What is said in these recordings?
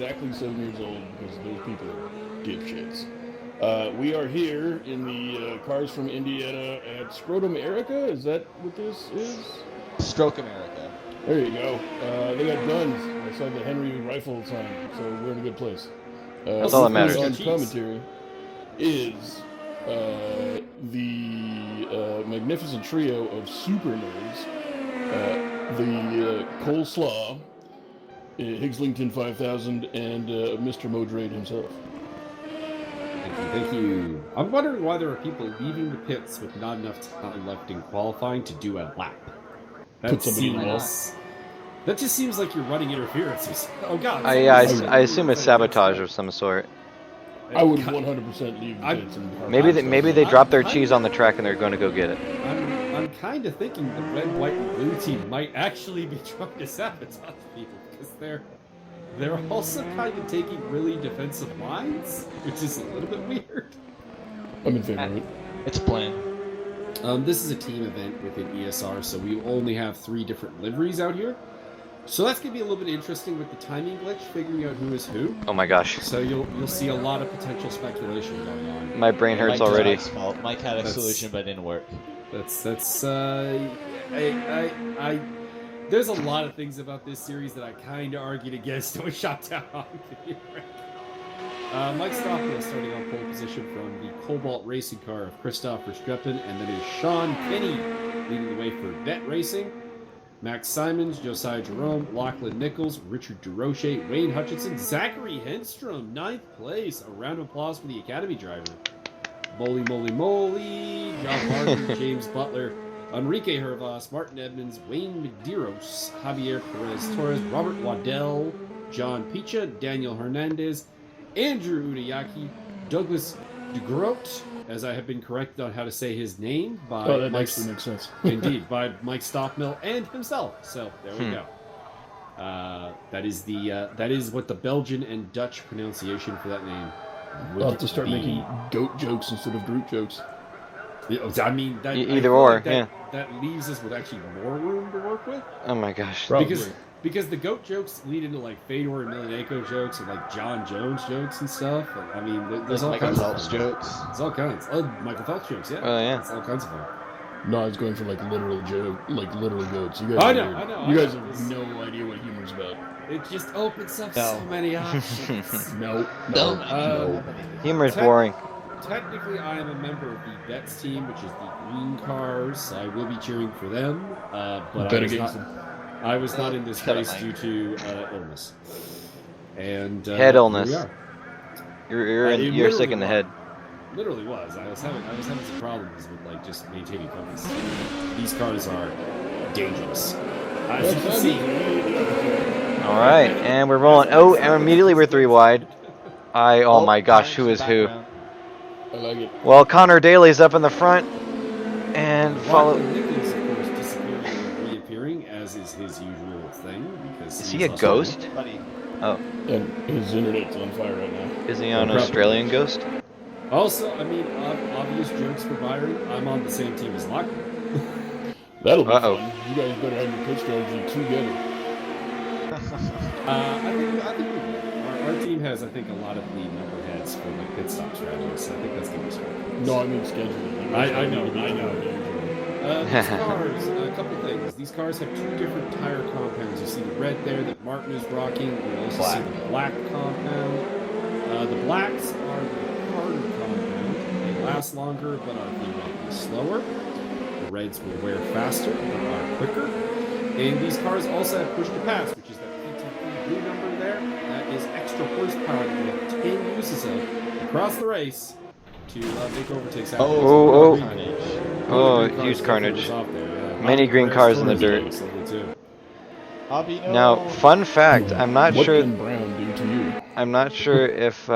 exactly 7 years old because those people are dipshits. We are here in the Cars from Indiana at Scrotum Erica. Is that what this is? Stroke America. There you go. They got guns. I saw the Henry rifle sign, so we're in a good place. That's all that matters. On commentary is the magnificent trio of super nerds, the Coleslaw, Higslington 5000, and Mr. Modrade himself. Thank you. I'm wondering why there are people leaving the pits with not enough time left in qualifying to do a lap. That just seems like you're running interferences. Oh God! I assume it's sabotage of some sort. I would 100% leave the pits. Maybe they dropped their cheese on the track and they're going to go get it. I'm kind of thinking the red, white, and blue team might actually be trying to sabotage people because they're also kind of taking really defensive lines, which is a little bit weird. I'm in favor of it. It's planned. This is a team event within ESR, so we only have 3 different liveries out here. So that's going to be a little bit interesting with the timing glitch, figuring out who is who. Oh my gosh. So you'll see a lot of potential speculation going on. My brain hurts already. Mike had a solution, but it didn't work. There's a lot of things about this series that I kind of argued against and was shot down on. Mike Stockdale starting on pole position from the Cobalt racing car of Christoph Verstappen, and then is Sean Penny leading the way for Vet Racing. Max Simons, Josiah Jerome, Lachlan Nichols, Richard DeRoche, Wayne Hutchinson, Zachary Henstrom, 9th place. A round of applause for the Academy driver. Moly, John Barker, James Butler, Enrique Hervas, Martin Edmonds, Wayne Medeiros, Javier Perez-Torres, Robert Waddell, John Picha, Daniel Hernandez, Andrew Udayaki, Douglas DeGroat, as I have been corrected on how to say his name by that actually makes sense. Indeed, by Mike Stockmill and himself. So there we go. That is what the Belgian and Dutch pronunciation for that name would I'll have to start be. making goat jokes instead of Groot jokes. I mean, Either or, like yeah. That leaves us with actually more room to work with. Oh my gosh. Because the goat jokes lead into like Fedor and Emelianenko jokes and like John Jones jokes and stuff. And, I mean, there's all kinds of jokes. There's all kinds. Oh, Michael Phelps jokes, yeah. Oh yeah. It's all kinds of fun. No, I was going for like literal goats. You guys, I know. You guys have no idea what humor's about. It just opens up so many options. No. Humor is boring. Technically, I am a member of the Bets team, which is the Green Cars. I will be cheering for them, but I was not in this race due to illness. And Head illness. Here we are. You're sick in the head. Literally was. I was having some problems with like just maintaining focus. These cars are dangerous. As you can see. All right, and we're rolling. Oh, and immediately we're 3 wide. Oh my gosh, who is who? I like it. Well, Connor Daly's up in the front, and follow. Nichols, of course, disappearing and reappearing, as is his usual thing. Because Is he a ghost? Oh. And his internet's on fire right now. Is he an Australian ghost? Also, I mean, obvious jokes for Byron. I'm on the same team as Lachlan. That'll be fun. You guys better have your pit strategy together. I think we will. Our team has, I think, a lot of the number heads for like pit stop strategies. So I think that's going to be smart. No, I mean scheduling. I know. These cars, a couple things. These cars have 2 different tire compounds. You see the red there that Martin is rocking. You also see the black compound. The blacks are the harder compound. They last longer, but are theoretically slower. The reds will wear faster, but are quicker. And these cars also have push to pass, which is that PTP blue number there. That is extra horsepower that we have 10 uses of across the race to make overtakes. Huge carnage. Many green cars in the dirt. Now, fun fact, I'm not sure. What can brown do to you? I'm not sure if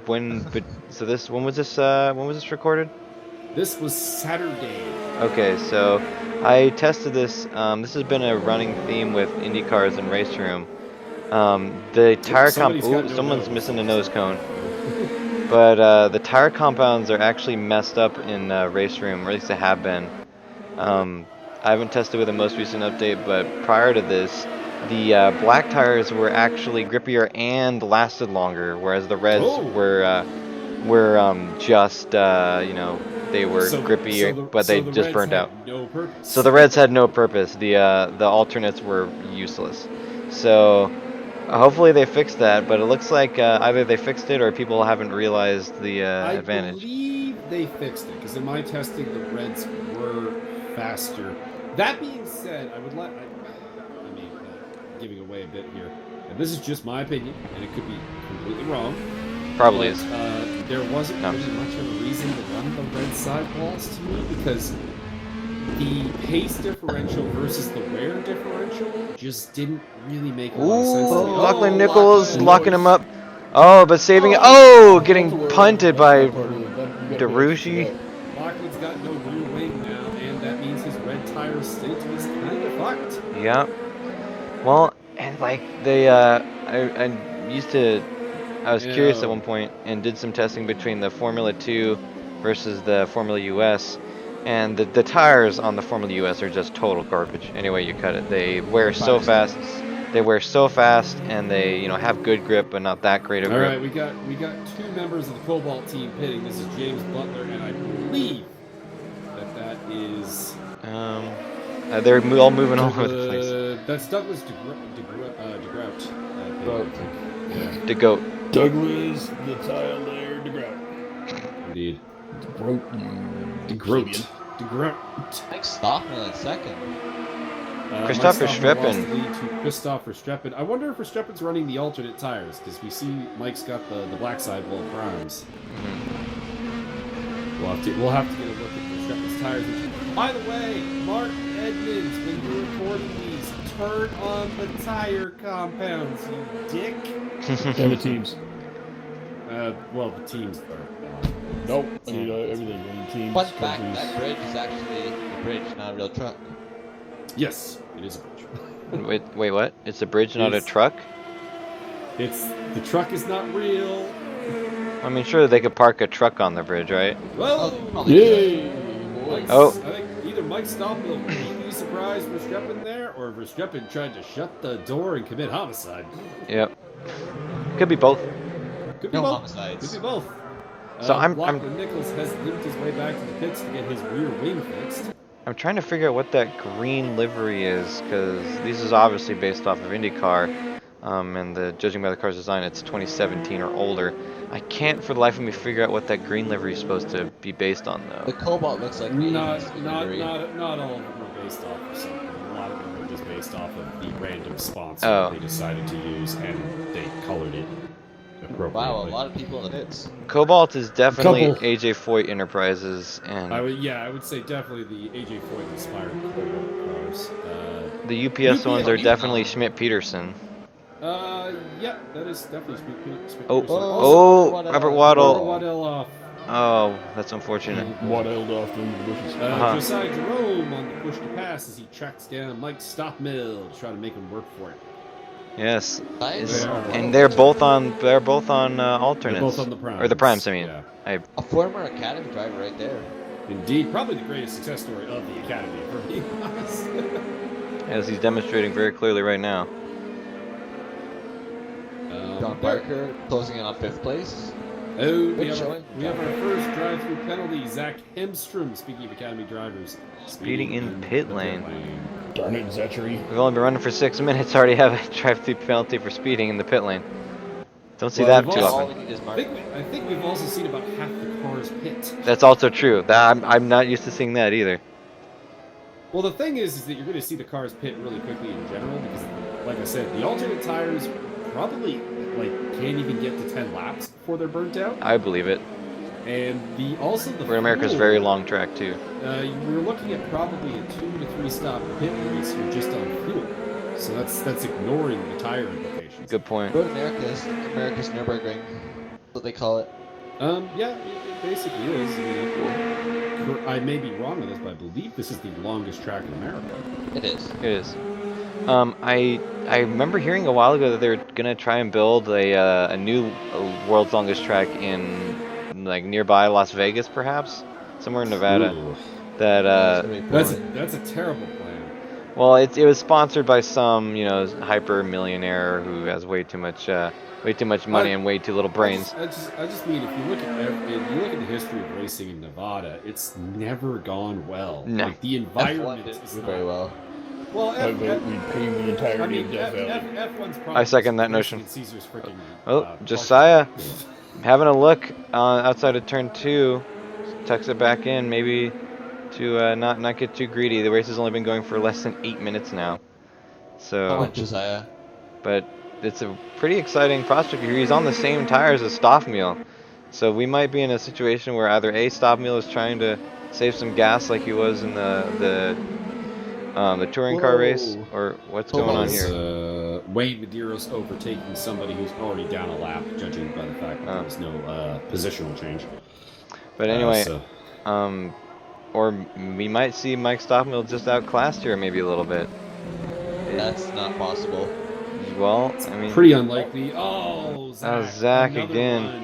when was this recorded? This was Saturday. Okay, so I tested this. This has been a running theme with Indy Cars and Race Room. The tire someone's missing a nose cone. But the tire compounds are actually messed up in Race Room, or at least they have been. I haven't tested with the most recent update, but prior to this, the black tires were actually grippier and lasted longer, whereas the reds Oh. were just you know, they were grippy, but they the just Reds burnt had out. No purpose. So the reds had no purpose. The alternates were useless. So hopefully they fixed that, but it looks like either they fixed it or people haven't realized the advantage. I believe they fixed it because in my testing the Reds were faster. That being said, I mean, giving away a bit here, and this is just my opinion, and it could be completely wrong. Probably but, is. There wasn't No. really much of a reason to run the red sidewalls to me because the pace differential versus the wear differential just didn't really make a lot of sense to me. Ooh, Lachlan Oh, Nichols Lachlan locking him Nichols. up. Oh, but saving it. Oh, getting Don't worry, punted that's by not part of it. You gotta pay Derucci. attention to Lachlan's got no rear wing now, and that means his red tire stint is kind of fucked. Yeah. Well, and like they, I used to, I was curious at one point and did some testing between the Formula 2 versus the Formula US, and the tires on the Formula US are just total garbage. Any way you cut it, they wear so fast. They wear so fast, and they, you know, have good grip, but not that great of All grip. right, we got two members of the Cobalt team pitting. This is James Butler, and I believe that is. They're all moving all over the place. That's Douglas DeGrout. Yeah, The goat. that. Douglas, the tile layer, DeGrout. indeed. DeGroat. DeGrout. Mike Stockman in second. Christopher Mike Stockman lost Streppen. the lead to Christopher Streppen. I wonder if Streppen's running the alternate tires because we see Mike's got the black sidewall primes. We'll have to get a look at Streppen's tires. By the way, Mark Edmonds, when you're recording these, turn on the tire compounds, you dick. And the teams. Well, the teams are. Nope. I need everything. I need teams. Fun fact, countries. that bridge is actually a bridge, not a real truck. Yes, it is a bridge. Wait, what? It's a bridge, not a It's- truck? The truck is not real. I mean, sure, they could park a truck on the bridge, right? Well, Yay, boys. Oh. I think either Mike Stoppel will be surprised Verstappen there, or Verstappen tried to shut the door and commit homicide. Yep. Could be both. Could be No both. homicides. Could be both. So I'm Lachlan Nichols has limped his way back to the pits to get his rear wing fixed. trying to figure out what that green livery is, because this is obviously based off of Indy Car, and judging by the car's design, it's 2017 or older. I can't for the life of me figure out what that green livery is supposed to be based on, The though. Cobalt looks like Not medium all livery. of them are based off of something. A lot of them are just based off of the random sponsor Oh. they decided to use, and they colored it appropriately. Wow, a lot of people in the pits. Cobalt is definitely Couple. AJ Foyt Enterprises, and I would say definitely the AJ Foyt inspired Cobalt cars. the UPS ones are UPS. definitely Schmidt-Peterson. Yeah, that is definitely Smith. Oh, Peterson. oh, Waddell. Robert Robert Waddle. Waddell off. Oh, that's unfortunate. Waddled off into the bushes. Josiah Jerome on the push to pass as he tracks down Mike Stockmill to try to make him work for it. Yes, Nice. and they're both on alternates. They're both on the primes. Or the primes, I mean. Yeah. A former Academy driver right there. Indeed, probably the greatest success story of the Academy, for being honest. As he's demonstrating very clearly right now. John Barker closing in on 5th place. Oh, we Good have, showing. our first drive-through penalty. Zach Hemstrom, speaking of Academy drivers. Speeding in pit the lane. Darn it, Zachary. We've only been running for 6 minutes, already have a drive-through penalty for speeding in the pit lane. Don't see Well, that we've too also- All often. we need is I Mark. think we've also seen about half the cars pit. That's also true. I'm not used to seeing that either. Well, the thing is that you're going to see the cars pit really quickly in general because, like I said, the alternate tires probably can't even get to 10 laps before they're burnt out. I believe it. And the Where America's fuel, very long track too. We're looking at probably a 2 to 3 stop pit race here just on fuel. So that's ignoring the tire implications. Good point. Road America's Nürburgring. That's what they call it. Yeah, it basically is. I mean, I may be wrong on this, but I believe this is the longest track in America. It is. It is. I remember hearing a while ago that they were gonna try and build a new world's longest track in nearby Las Vegas, perhaps somewhere in Nevada. Ooh. That That's gonna be boring. That's a terrible plan. Well, it was sponsored by some, you know, hyper millionaire who has way too much money and way too little brains. I just mean, if you look at the history of racing in Nevada, it's never gone well. No. Like the environment is do not very well. Well, I vote we pay the entirety of Death Valley. F1's probably I second that racing notion. in Caesar's freaking. Oh, Josiah, having a look outside of turn 2, tucks it back in, maybe to not get too greedy. The race has only been going for less than 8 minutes now, Come so. on, Josiah. But it's a pretty exciting prospect here. He's on the same tires as Stoffmeal, so we might be in a situation where either A, Stoffmeal is trying to save some gas like he was in the touring car race, or what's going on here? Wayne Medeiros overtaking somebody who's already down a lap, judging by the fact that there was no positional change. But anyway, or we might see Mike Stoffmeal just outclassed here maybe a little bit. That's not possible. Well, I mean, Pretty unlikely. Oh, Zach another again. run.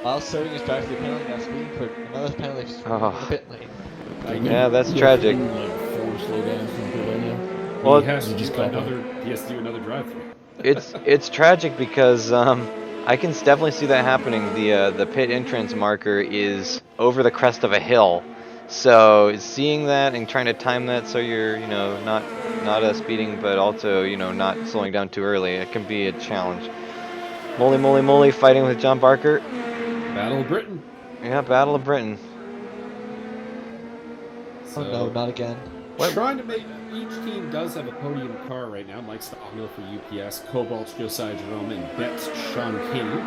While serving his drive through penalty, now speeding for another penalty from the pit lane. Yeah, that's tragic. Like 4 slowdowns from pit lane now. Well, he has to just do got another drive-through. it's tragic because I can definitely see that happening. The pit entrance marker is over the crest of a hill, so seeing that and trying to time that so you're not speeding, but also not slowing down too early, it can be a challenge. Moly fighting with John Barker. Battle of Britain. Yeah, Battle of Britain. Oh no, not again. Trying to make each team does have a podium car right now. Mike Stoffmeal for UPS, Cobalt's Josiah Jerome, and Bet's Sean Kinney.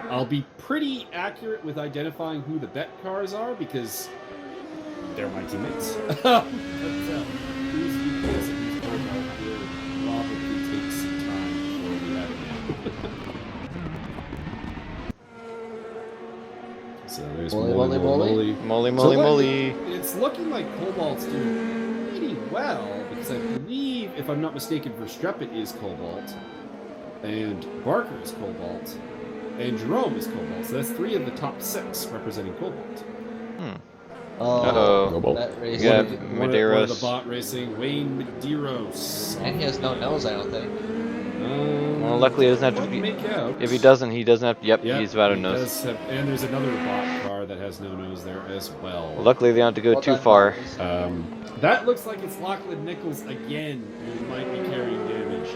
I'll be pretty accurate with identifying who the Bet cars are because they're my teammates. But who's UPS and who's Cobalt will probably take some time before we have it. So there's Moly. It's looking like Cobalt's doing pretty well because I believe, if I'm not mistaken, Verstappen is Cobalt, and Barker is Cobalt, and Jerome is Cobalt. So that's 3 of the top 6 representing Cobalt. Oh, that race. Yeah, One of Medeiros. the bot racing, Wayne Medeiros. And he has no nose, I don't think. Well, luckily he doesn't have to. Make out. If he doesn't have to. Yep, he's without a he nose. does have, and there's another bot car that has no nose there as well. Luckily they don't have to go too far. That looks like it's Lachlan Nichols again, who might be carrying damage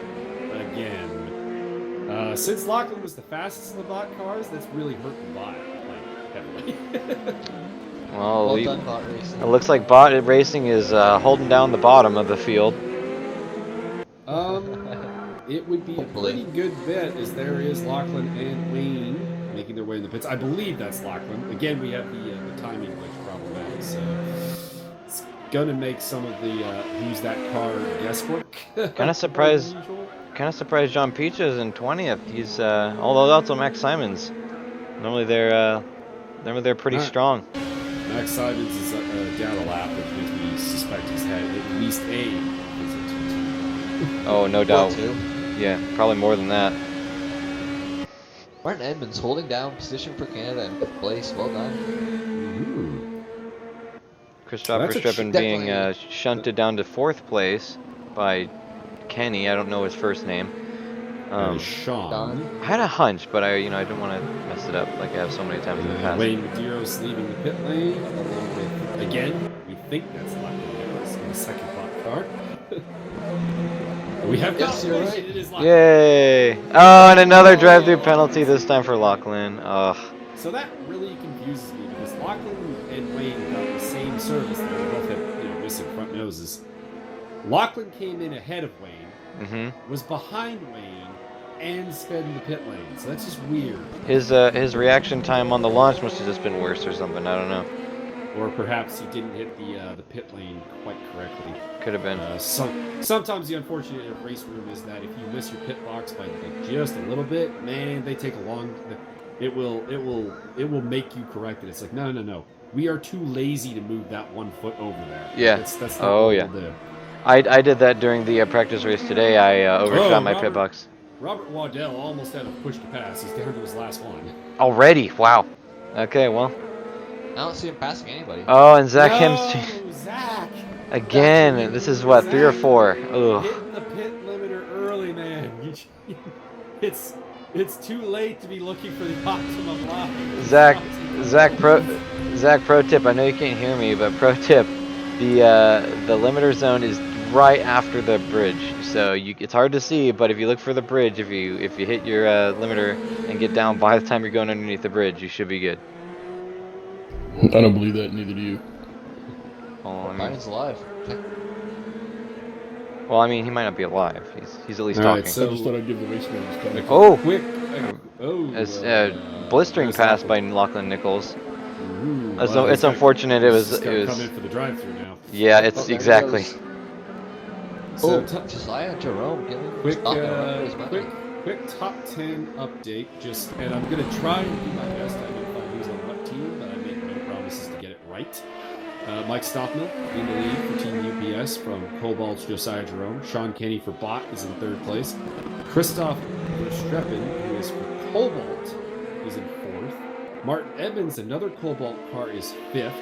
again. Since Lachlan was the fastest of the bot cars, that's really hurt the bot like heavily. Well, Well done, bot racing. it looks like bot racing is holding down the bottom of the field. It would be a pretty good bet as there is Lachlan and Wayne making their way in the pits. I believe that's Lachlan. Again, we have the timing glitch problematic, so it's gonna make some of the who's that car guesswork. Kind of surprised John Peach is in 20th. He's although also Max Simons. Normally they're pretty strong. Max Simons is down a lap, which makes me suspect he's had at least a visit. Oh, no doubt. 2. Yeah, probably more than that. Martin Edmonds holding down position for Canada in 5th place. Well done. Christopher Verstappen being shunted down to 4th place by Kenny. I don't know his first name. Sean. I had a hunch, but I didn't want to mess it up like I have so many times in the past. Wayne Medeiros leaving the pit lane, along with, again, we think that's Lachlan Nichols in the second bot car. We have confirmation, right. it is Lachlan. Yay! Oh, and another drive-through penalty this time for Lachlan. Ugh. So that really confuses me because Lachlan and Wayne got the same service. They both had missing front noses. Lachlan came in ahead of Wayne, was behind Wayne, and sped in the pit lane. So that's just weird. His reaction time on the launch must have just been worse or something. I don't know. Or perhaps he didn't hit the pit lane quite correctly. Could have been. Sometimes the unfortunate race room is that if you miss your pit box by just a little bit, man, they take a long. It will make you correct it. It's like no. We are too lazy to move that 1 foot over there. Yeah. That's not what we'll do. I did that during the practice race today. I overshot my pit box. Robert Waddell almost had a push to pass. He's down to his last one. Already? Wow. Okay, well. I don't see him passing anybody. Oh, and Zach Zach! Again, this is what, 3 or 4? Ugh. Hitting the pit limiter early, man. It's too late to be looking for the optimum line. Zach, pro tip. I know you can't hear me, but pro tip: the limiter zone is right after the bridge, so it's hard to see. But if you look for the bridge, if you hit your limiter and get down by the time you're going underneath the bridge, you should be good. I don't believe that. Neither do you. Byron's alive. Well, I mean, he might not be alive. He's at least All talking. right, so I just thought I'd give the race man his time. Oh! quick. It's blistering pass by Lachlan Nichols. Ooh, It's unfortunate. It was. Come in for the drive-through now. Yeah, it's exactly. So Josiah Jerome getting quick money. quick top 10 update. And I'm gonna try and do my best. I didn't find who's on what team, but I make no promises to get it right. Mike Stockmill in the lead for Team UPS from Cobalt's Josiah Jerome. Sean Kenny for Bot is in 3rd place. Christoph Verstreppen, who is for Cobalt, is in 4th. Martin Edmonds, another Cobalt car, is 5th.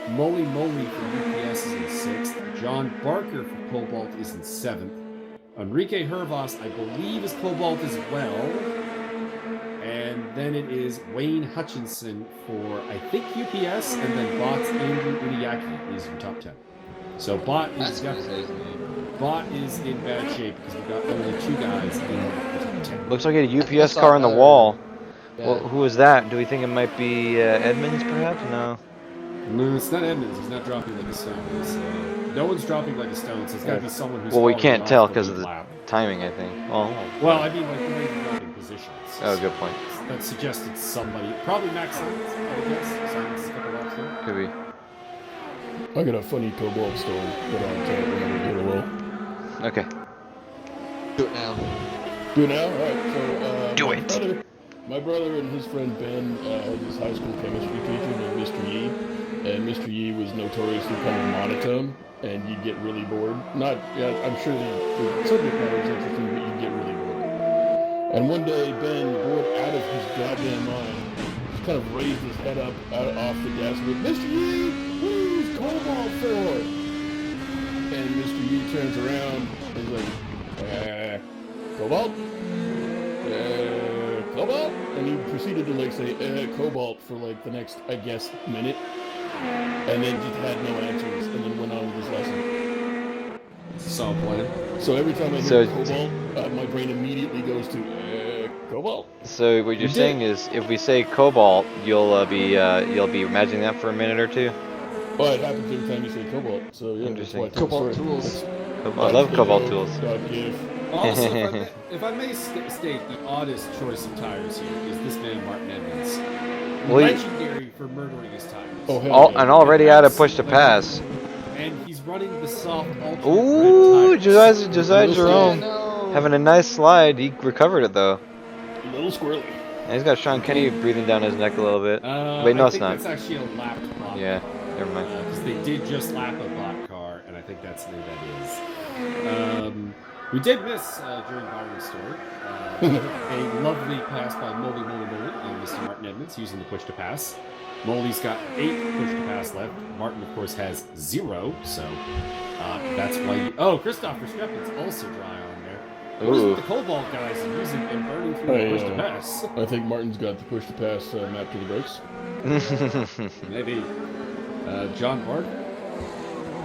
Molly from UPS is in 6th. John Barker for Cobalt is in 7th. Enrique Hervas, I believe, is Cobalt as well. And then it is Wayne Hutchinson for, I think, UPS, and then Bot's Andrew Udiaki is in top 10. So Bot is in bad shape because we've got only 2 guys in the top 10. Looks like a UPS car on the wall. Yeah. Well, who is that? Do we think it might be Edmonds, perhaps? No. No, it's not Edmonds. He's not dropping like a stone. No one's dropping like a stone, so it's got to be someone who's. Well, we falling can't off tell the because of the lap. timing, I think. Oh. Well, I mean, like the way you're dropping positions. Oh, good point. That suggested somebody, probably Max Simons, I guess. Simons is a couple laps there. Could be. I got a funny Cobalt story, but I'll tell it when we get a roll. Okay. Do it now. Do it now? Alright, so Do it. My brother and his friend Ben had this high school chemistry teacher named Mr. Yee, and Mr. Yee was notoriously kind of monotone, and you'd get really bored. I'm sure the subject matter is interesting, but you'd get really bored. And one day, Ben, bored out of his goddamn mind, just kind of raised his head up off the desk with, "Mr. Yee, who's Cobalt for?" And Mr. Yee turns around and is like, Cobalt? Cobalt? And he proceeded to say Cobalt for like the next, I guess, minute. And then just had no answers and then went on with his lesson. It's a solid plan. So every time I hear Cobalt, my brain immediately goes to Cobalt. So what you're saying is, if we say Cobalt, you'll be imagining that for a minute or two. Well, it happens every time you say Cobalt. So yeah, Interesting. that's why I Cobalt told the tools. I love Cobalt tools. Also, if I may state, the oddest choice of tires here is this man, Martin Edmonds. Well, Legendary for murdering his tires. Oh, hell yeah. And already out of push to pass. And he's running the soft alternate Ooh, red tires. Josiah Jerome No. having a nice slide. He recovered it though. A little squirrely. And he's got Sean Kenny breathing down his neck a little bit. Wait, no, I it's think not. That's actually a lapped bot. Yeah, never mind. Because they did just lap a bot car, and I think that's who that is. We did miss during Byron's story a lovely pass by Molly and Mr. Martin Edmonds using the push to pass. Molly's got 8 push to pass left. Martin, of course, has 0, so that's why. Christoph Versteppen's also dry on there. What is it with the Cobalt guys using and burning through the push to pass? I think Martin's got the push to pass map to the brakes. Maybe. John Barker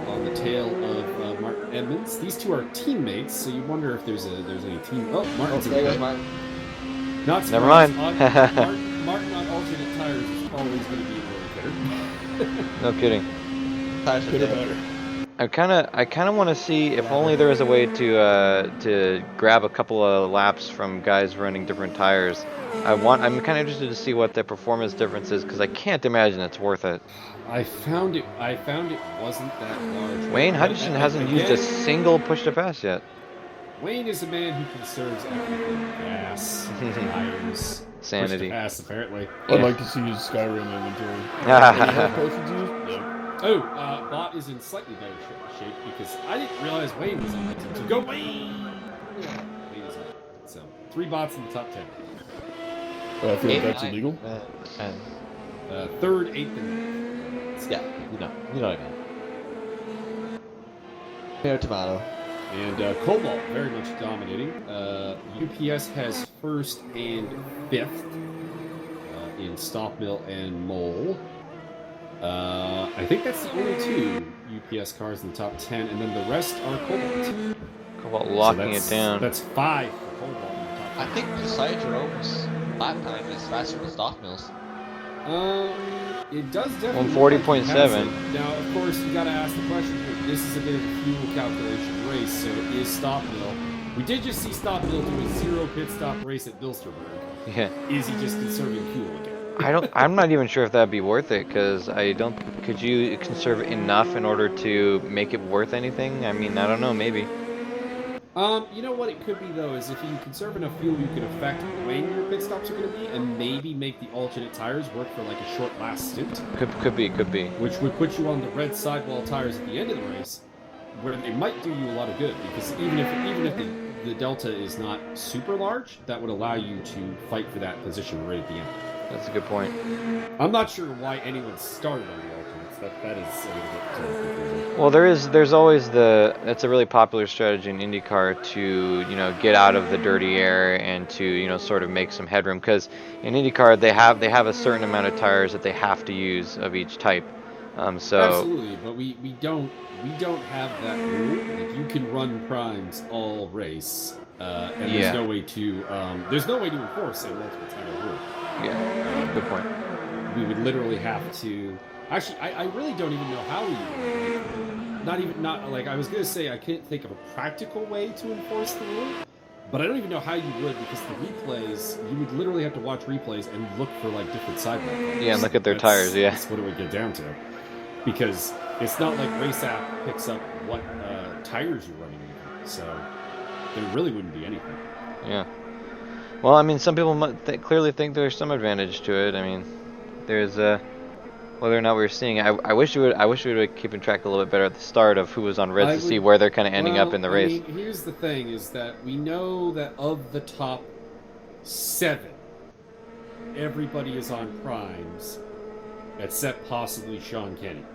on the tail of Martin Edmonds. These two are teammates, so you wonder if there's any team. Oh, Martin's There goes Martin. Not Never mind. Martin on alternate tires is always going to be a really hitter. No kidding. Tires are Good or dead. better. I kind of want to see if only there was a way to grab a couple of laps from guys running different tires. I'm kind of interested to see what the performance difference is because I can't imagine it's worth it. I found it wasn't that large. Wayne Hutchinson hasn't used a single push to pass yet. Wayne is a man who conserves everything: gas, tires, Sanity. push to pass. Apparently. I'd like to see his Skyrim inventory. Any health potions used? No. Oh, Bot is in slightly better shape because I didn't realize Wayne was on the team. So go Wayne! Wayne is on. So 3 bots in the top 10. I feel like that's illegal. And 3rd, 8th, and 9th. yeah, you know what I mean. Tomato. And Cobalt very much dominating. UPS has first and fifth in Stop Mill and Mole. I think that's the only two UPS cars in the top 10, and then the rest are Cobalt. Cobalt locking it down. That's 5 for Cobalt in the top 10. I think Josiah Jerome's lap time is faster than Stock Mills. It does definitely. 140.7. Now, of course, you got to ask the question here. This is a bit of a fuel calculation race, so is Stop Mill? We did just see Stop Mill do a 0 pit stop race at Bilsterberg. Yeah. Is he just conserving fuel again? I'm not even sure if that'd be worth it, because could you conserve enough in order to make it worth anything? I mean, I don't know, maybe. You know what it could be, though, is if you conserve enough fuel, you could affect when your pit stops are going to be, and maybe make the alternate tires work for like a short last stint. Could be. Which would put you on the red sidewall tires at the end of the race, where they might do you a lot of good, because even if the delta is not super large, that would allow you to fight for that position right at the end. That's a good point. I'm not sure why anyone started on the alternates. That is a little bit confusing. Well, there's always that's a really popular strategy in IndyCar to, get out of the dirty air and to, sort of make some headroom, because in IndyCar they have a certain amount of tires that they have to use of each type. So absolutely, but we don't have that rule. Like, you can run primes all race, and there's no way to enforce a multiple tire rule. Yeah, good point. We would literally have to. Actually, I really don't even know how we would. I was gonna say I can't think of a practical way to enforce the rule, but I don't even know how you would, because the replays, you would literally have to watch replays and look for like different sidewalk colors. Yeah, and look at their tires. Yeah, that's what it would get down to, because it's not like Race App picks up what tires you're running in, so there really wouldn't be anything. Yeah. Well, I mean, some people clearly think there's some advantage to it. I mean, there's whether or not we're seeing. I wish we would keeping track a little bit better at the start of who was on red to see where they're kind of ending up in the race. I mean, here's the thing: is that we know that of the top 7, everybody is on primes, except possibly Sean Kenny.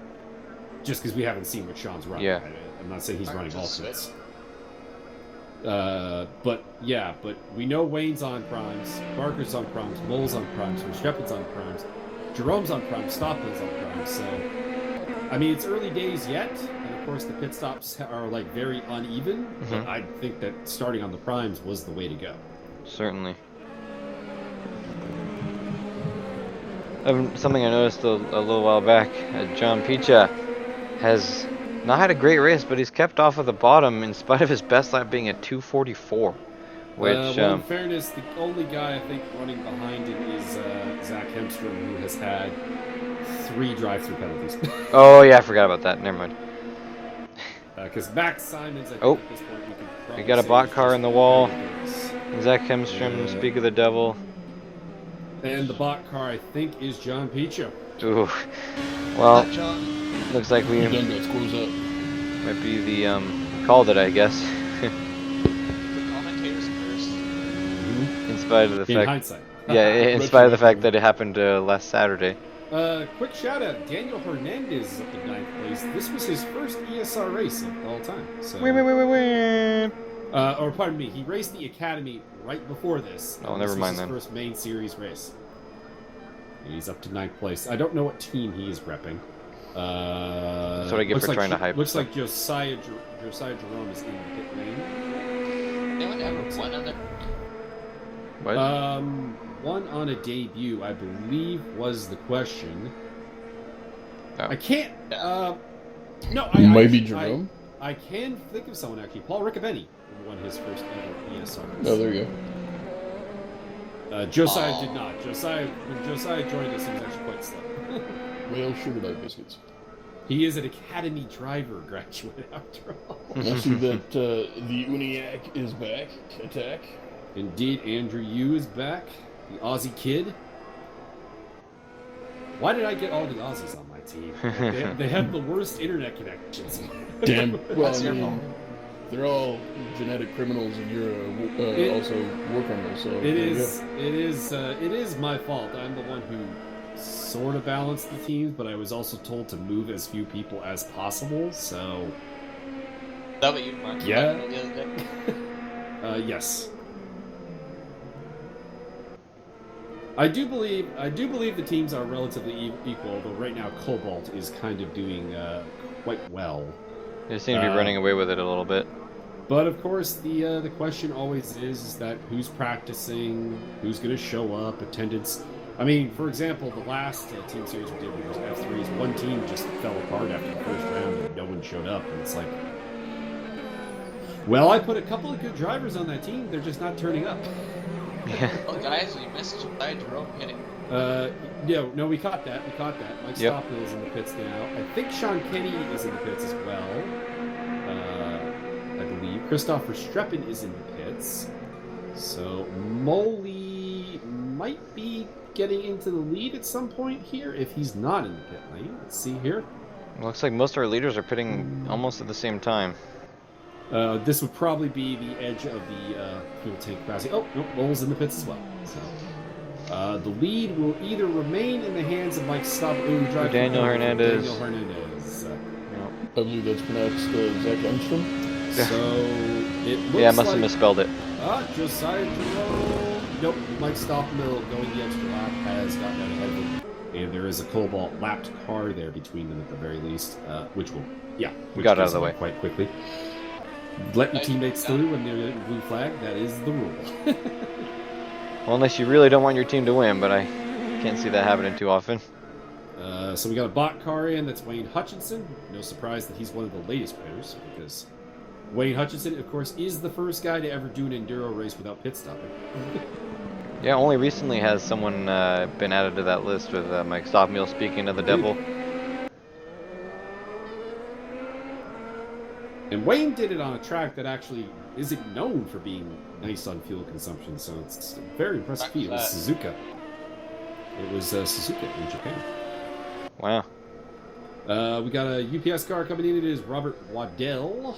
Just because we haven't seen what Sean's running. Yeah. I'm not saying he's running alternates. But we know Wayne's on primes, Barker's on primes, Mole's on primes, Verstappen's on primes, Jerome's on primes, Stoppman's on primes. So, I mean, it's early days yet, and of course the pit stops are like very uneven. Mm-hmm. But I think that starting on the primes was the way to go. Certainly. Something I noticed a little while back, John Picha has not had a great race, but he's kept off of the bottom in spite of his best lap being at 2:44. Which, well, in fairness, the only guy I think running behind him is Zach Hemstrom, who has had 3 drive-through penalties. Oh yeah, I forgot about that. Never mind. Because Max Simons, I think at this point we can probably we got a say bot is car just in the wall. ridiculous. Zach Hemstrom, speak of the devil. And the bot car, I think, is John Picha. Ooh. Well, John. looks like we You done got scores up. might be the called it, I guess. The commentators first. In spite of the In fact, hindsight. yeah, in spite of the fact that it happened last Saturday. Quick shout out, Daniel Hernandez is up in 9th place. This was his first ESR race of all time. So, or pardon me, he raced the Academy right before this. Oh, never mind this then. was his first main series race. And he's up to 9th place. I don't know what team he is repping. That's what I get for trying to hype. Looks like Josiah Jerome is in the pit lane. Anyone ever won on the... What? One on a debut, I believe, was the question. Oh. I can't. No, Maybe Jerome? I can think of someone actually. Paul Riccobeni won his first ever ESR. Oh, there you go. Josiah did not. When Josiah joined us, he was actually quite slow. Well, sugar diet biscuits. He is an Academy driver graduate, after all. I see that the Uniac is back. Attack. Indeed, Andrew Yu is back. The Aussie kid. Why did I get all the Aussies on my team? They have the worst internet connections. Damn. Well, That's I your mean, fault. they're all genetic criminals, and you're also war criminals. So It is my fault. I'm the one who sort of balanced the teams, but I was also told to move as few people as possible. So that what you marked Yeah. the other day? Yes. I do believe the teams are relatively equal, although right now Cobalt is kind of doing quite well. They seem to be running away with it a little bit. But of course, the question always is that who's practicing, who's going to show up, attendance. I mean, for example, the last team series we did with F3s, one team just fell apart after the first round and no one showed up, and it's like, well, I put a couple of good drivers on that team, they're just not turning up. Yeah. Oh, guys, we missed Jerome hitting. No, we caught that. Mike Stoppel is in the pits now. I think Sean Kenny is in the pits as well. I believe Christopher Streppen is in the pits. So Moley might be getting into the lead at some point here if he's not in the pit lane. Let's see here. Looks like most of our leaders are pitting almost at the same time. This would probably be the edge of the fuel tank capacity. Oh, no, Mole's in the pits as well. So, the lead will either remain in the hands of Mike Stoppel, Daniel Hernandez. I believe that's pronounced Zach Armstrong. So it looks Yeah, I must have like, misspelled it. Josiah Jerome. Nope, Mike Stoppel going the extra lap has gotten out ahead of him. And there is a Cobalt lapped car there between them at the very least, which Got out of the way quite quickly. Let your teammates through when they're getting blue flag. That is the rule. Well, unless you really don't want your team to win, but I can't see that happening too often. So we got a bot car in. That's Wayne Hutchinson. No surprise that he's one of the latest pitters because Wayne Hutchinson, of course, is the first guy to ever do an enduro race without pit stopping. Yeah, only recently has someone been added to that list with Mike Stoppel speaking of the devil. And Wayne did it on a track that actually isn't known for being nice on fuel consumption, so it's a very impressive feat. It was Suzuka. It was Suzuka in Japan. Wow. We got a UPS car coming in. It is Robert Waddell.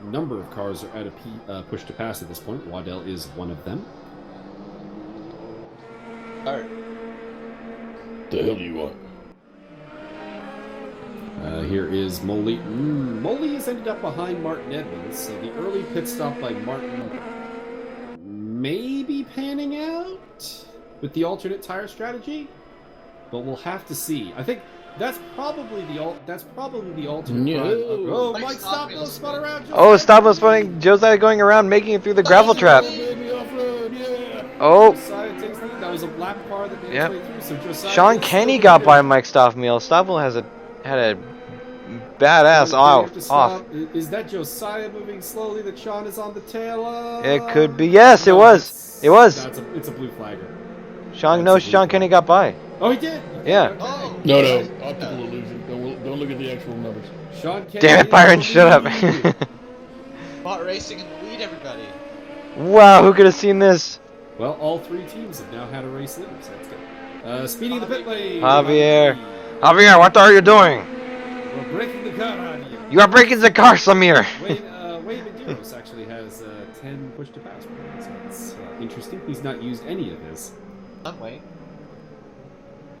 A number of cars are at a push to pass at this point. Waddell is one of them. Start. The hell do you want? Here is Moley. Moley has ended up behind Martin Edmonds, so the early pit stop by Martin may be panning out with the alternate tire strategy, but we'll have to see. I think that's probably the alternate. No. Oh, Mike Mike Stoppel spun around. Oh, Stoppel's funny. Josiah going around, making it through the gravel trap. Baby off-road, yeah. Oh, Josiah takes the lead. That was a lap car that made Yep. its way through. So Josiah Sean is Kenny still got there. by Mike Stoppel. Stoppel had a badass off. Is that Josiah moving slowly that Sean is on the tail of? It could be. Yes, it was. It was. It's a blue flagger. Sean Kenny got by. Oh, he did? Yeah. Oh! No, optical illusion. Don't look at the actual numbers. Sean Kenny. Damn it, Byron, shut up. Bot racing in the lead, everybody. Wow, who could have seen this? Well, all three teams have now had a race lead, so that's good. Speeding the pit lane. Javier, what are you doing? We're breaking the car on you. You are breaking the car, Samir. Wayne Medeiros actually has 10 push to pass, so it's interesting. He's not used any of his. I'm Wayne.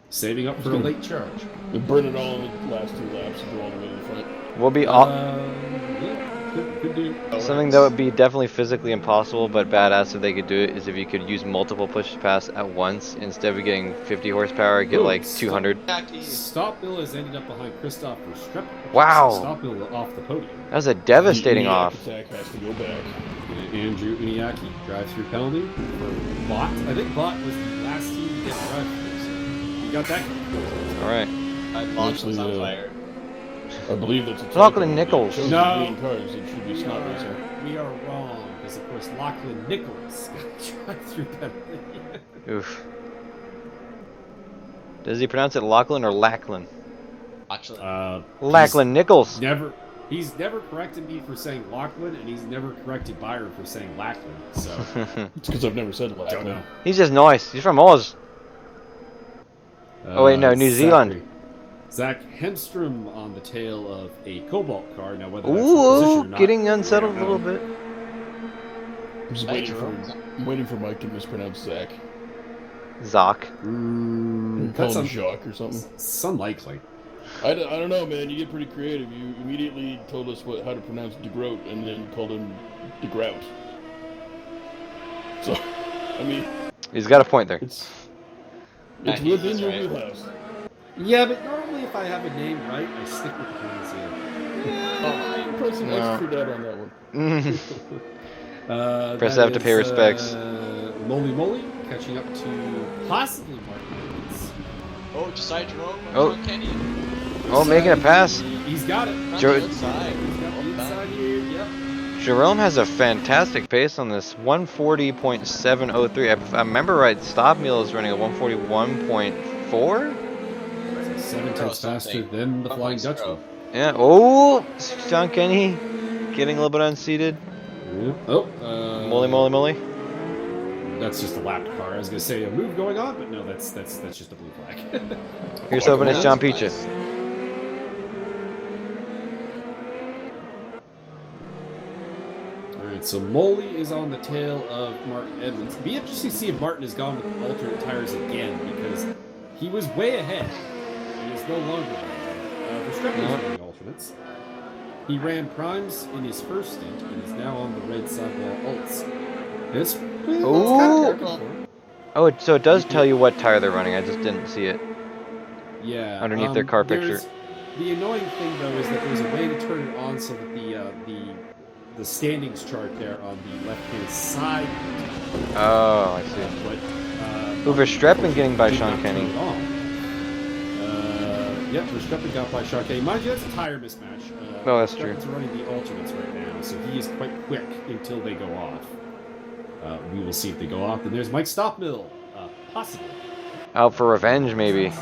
Saving up for a late charge. We burn it all in the last 2 laps and go all the way to the front. We'll be all. Yeah, could do. Something that would be definitely physically impossible, but badass if they could do it, is if you could use multiple push to pass at once. Instead of getting 50 horsepower, get like 200. Stoppel has ended up behind Christopher Streppen. Wow. Stoppel off the podium. That was a devastating The off. attack has to go back. Andrew Uniacke drive-through penalty for Bot. I think Bot was the last team to get a drive-through, so you got that. All right. My launch was on fire. I believe that's a Lachlan Nichols. Chose No. green cars. It should be snot racing. We are wrong, because of course Lachlan Nichols got a drive-through penalty. Oof. Does he pronounce it Lachlan or Lachlan? Actually, Lachlan Nichols. He's never corrected me for saying Lachlan, and he's never corrected Byron for saying Lachlan. So It's because I've never said don't Lachlan. know. He's just nice. He's from Oz. Oh, wait, no, New Zealand. Zach Hemstrom on the tail of a Cobalt car. Now, whether that's the Ooh, position or not, getting unsettled I a don't little know. bit. I'm just waiting for Mike to mispronounce Zach. Zoc. Call That's him Jacques or something. unlikely. I don't know, man. You get pretty creative. You immediately told us how to pronounce DeGroat and then called him DeGrout. So, I mean, He's got a point there. it's Yeah, within he's your right. wheelhouse. Yeah, but normally if I have a name right, I stick with the pronunciation. Oh, you press an No. extra dot on that one. Press That F to pay is, respects. Moly catching up to possibly Martin Evans. Oh, Josiah Jerome. Oh. Sean Kenny. Oh, making a pass. He's got it. On Jo- the inside. He's got the inside here. Yep. Jerome has a fantastic pace on this, 140.703. If I remember right, Stop Meal is running a 141.4. 7 tenths faster than the Flying Dutchman. Yeah. Oh, Sean Kenny getting a little bit unseated. Yep. Oh. Moly. That's just a lapped car. I was gonna say a move going on, but no, that's just a blue flag. Here's hoping it's John Peaches. Alright, so Moley is on the tail of Martin Edmonds. It'd be interesting to see if Martin has gone with alternate tires again, because he was way ahead and is no longer ahead. Verstappen is running alternates. He ran primes in his first stint and is now on the red sidewall alts. It's kind of Ooh. Oh, so it does tell you what tire they're running. I just didn't see it yeah, underneath their car picture. The annoying thing though is that there's a way to turn it on so that the standings chart there on the left-hand side. Oh, I see. But Verstappen getting by did Sean not Kenny. turn it on. Yep, Verstappen got by Sean Kenny. Mind you, that's a tire mismatch. Oh, that's true. Verstappen's running the alternates right now, so he is quite quick until they go off. We will see if they go off. And there's Mike Stockmill, possibly. Out for revenge, maybe.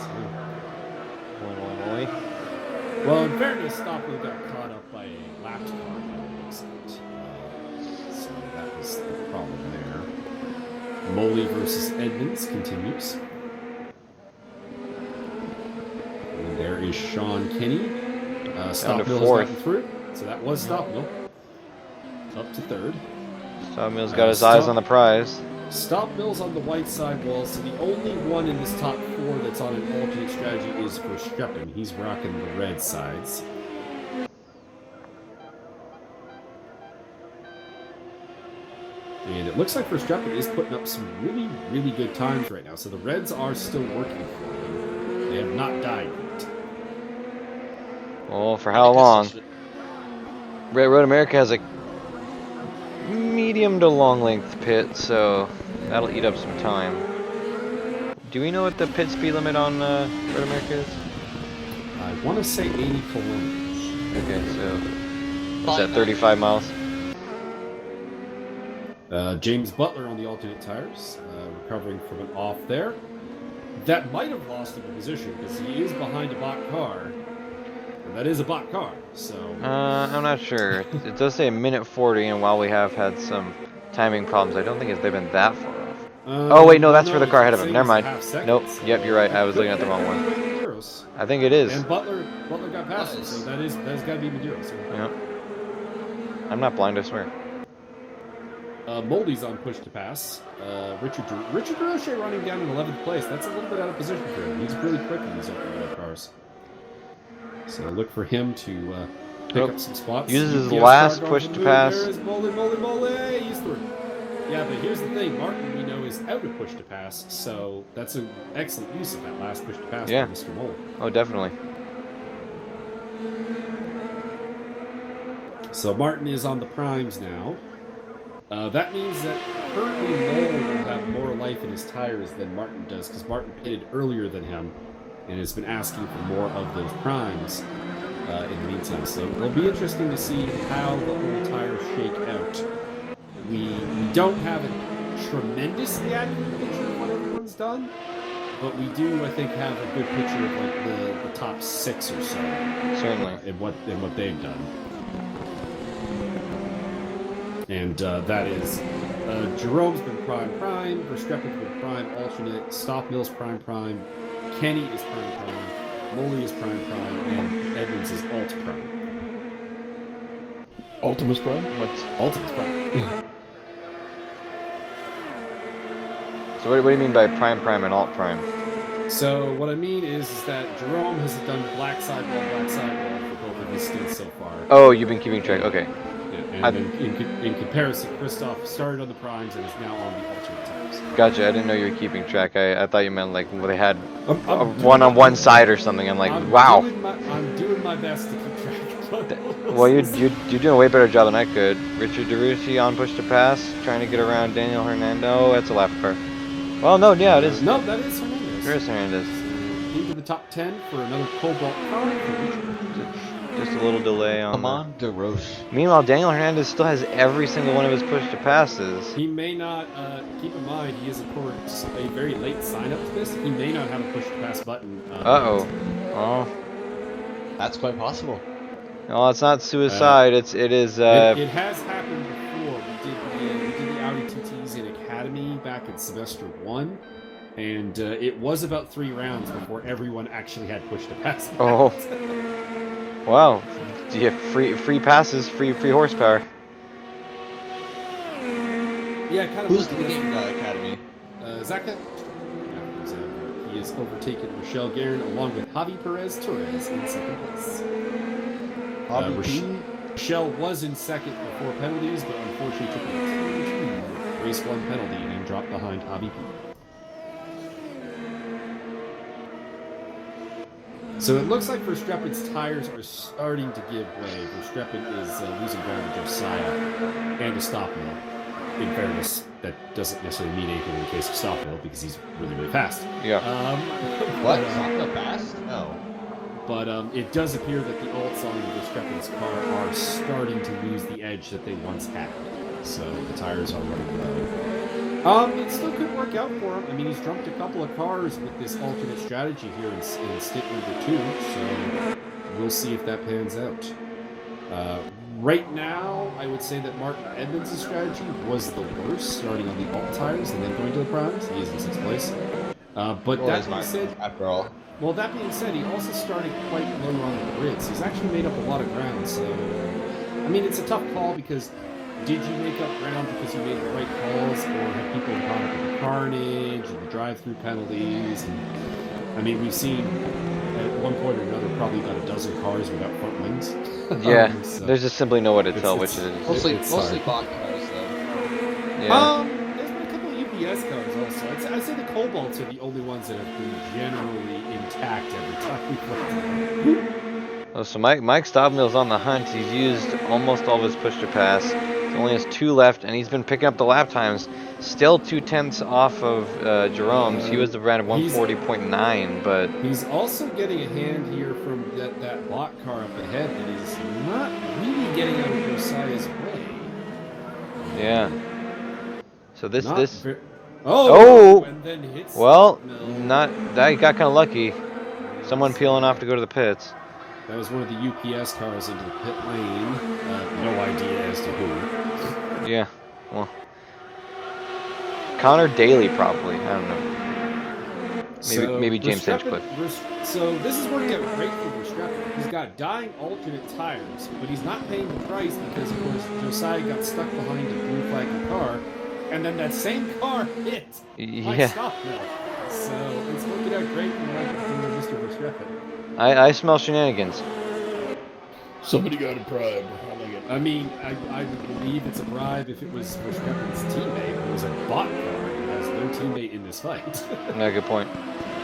Well, in fairness, Stockmill got caught up by a lapped car by the looks of it. So that was the problem there. Moley versus Edmonds continues. And there is Sean Kenny. Stockmill has gotten through. So that was Stockmill. Up to third. Stockmill's got his eyes on the prize. Stockmill's on the white sidewall, so the only one in this top four that's on an alternate strategy is Verstappen. He's rocking the red sides. And it looks like Verstappen is putting up some really, really good times right now. So the Reds are still working for him. They have not died yet. Oh, for how long? Red Road America has a medium to long length pit, so that'll eat up some time. Do we know what the pit speed limit on Road America is? I want to say 80 kilometers. Okay, so is that 35 miles? James Butler on the alternate tires, recovering from an off there. That might have lost him a position because he is behind a bot car. And that is a bot car, so... I'm not sure. It does say a minute 40, and while we have had some timing problems, I don't think they've been that far off. Oh wait, no, that's for the car ahead of him. Never mind. Nope. Yep, you're right. I was looking at the wrong one. I think it is. And Butler got past him, so that's got to be Madeira. So. Yep. I'm not blind, I swear. Moldy's on push to pass. Richard Durocher running down in 11th place. That's a little bit out of position for him. He's really quick in these open wheel cars. So look for him to pick up some spots. Uses his ESR last going push for the to move. pass. There is Moldy. He's through. Yeah, but here's the thing. Martin, we know, is out of push to pass. So that's an excellent use of that last push to pass by Mr. Moldy. Oh, definitely. So Martin is on the primes now. That means that currently Mole will have more life in his tires than Martin does, because Martin pitted earlier than him and has been asking for more of those primes in the meantime. So it'll be interesting to see how the whole tires shake out. We don't have a tremendously accurate picture of what everyone's done, but we do, I think, have a good picture of like the top 6 or so. Certainly. In what they've done. And that is Jerome's been prime, Verstappen's been prime, alternate, Stockmill's prime, Kenny is prime, Moley is prime, and Edmonds is alt prime. Ultimus Prime? What's Ultimus prime? So what do you mean by prime and alt prime? So what I mean is that Jerome has done black sidewall for both of his stints so far. Oh, you've been keeping track. Okay. Yeah, and then in comparison, Christoph started on the primes and is now on the alternate tires. Gotcha. I didn't know you were keeping track. I thought you meant like they had I'm one on one side or something. I'm like, wow. I'm doing my best to keep track. Well, you're doing a way better job than I could. Richard DeRucci on push to pass, trying to get around Daniel Hernando. Oh, that's a lap car. Well, no, yeah, it is. No, that is Hernandez. There is Hernandez. Into the top 10 for another Cobalt car. Just a little delay on. Come on, DeRoche. Meanwhile, Daniel Hernandez still has every single one of his push to passes. He may not, keep in mind, he is, of course, a very late sign up to this. He may not have a push to pass button. Uh-oh. Oh. That's quite possible. No, it's not suicide. It is. It has happened before. We did the Audi TTs in Academy back in semester 1. And it was about 3 rounds before everyone actually had push to pass. Oh. Wow. Do you have free passes, free horsepower? Yeah, kind of. Who's leading Academy? Zaka. Yeah, he has overtaken Michelle Guerin along with Javi Perez Torres in second place. Michelle was in second before penalties, but unfortunately took a 2 race 1 penalty and dropped behind Javi P. So it looks like Verstappen's tires are starting to give way. Verstappen is losing ground to Josiah and to Stockmill. In fairness, that doesn't necessarily mean anything in the case of Stockmill because he's really, really fast. Yeah. What? Stockmill fast? No. But it does appear that the alts on Verstappen's car are starting to lose the edge that they once had. So the tires are running low. It still could work out for him. I mean, he's jumped a couple of cars with this alternate strategy here in stint number 2, so we'll see if that pans out. Right now, I would say that Mark Edmonds' strategy was the worst, starting on the alt tires and then going to the primes. He is in 6th place. But that being said, after all. Well, that being said, he also started quite low on the grids. He's actually made up a lot of ground, so I mean, it's a tough call because did you make up ground because you made the right calls, or have people caught up in the carnage and the drive-through penalties? And I mean, we've seen at one point or another probably about a dozen cars without front wings. Yeah, So there's just simply no way to tell which it is. Mostly hard. bot cars, though. Yeah. There's been a couple of UPS cars also. I'd say the Cobalts are the only ones that have been generally intact every time we play them. Oh, so Mike Stockmill's on the hunt. He's used almost all of his push to pass. He only has 2 left, and he's been picking up the lap times. Still 2/10 off of Jerome's. He was around 140.9, but he's also getting a hand here from that block car up ahead that is not really getting out of Josiah's way. yeah. So this oh, and then hits well, Stockmill. not that he got kind of lucky. Someone peeling off to go to the pits. That was one of the UPS cars into the pit lane. No idea as to who. Yeah. Well, Connor Daly probably. I don't know. Maybe James Hinchcliffe. So this is working out great for Verstappen. He's got dying alternate tires, but he's not paying the price because, of course, Josiah got stuck behind a blue flag car, and then that same car hit by Stockmill. So it's working out great for Mr. Verstappen. I smell shenanigans. Somebody got a bribe. I like it. I mean, I would believe it's a bribe if it was Verstappen's teammate. It was a bot car who has no teammate in this fight. No, good point.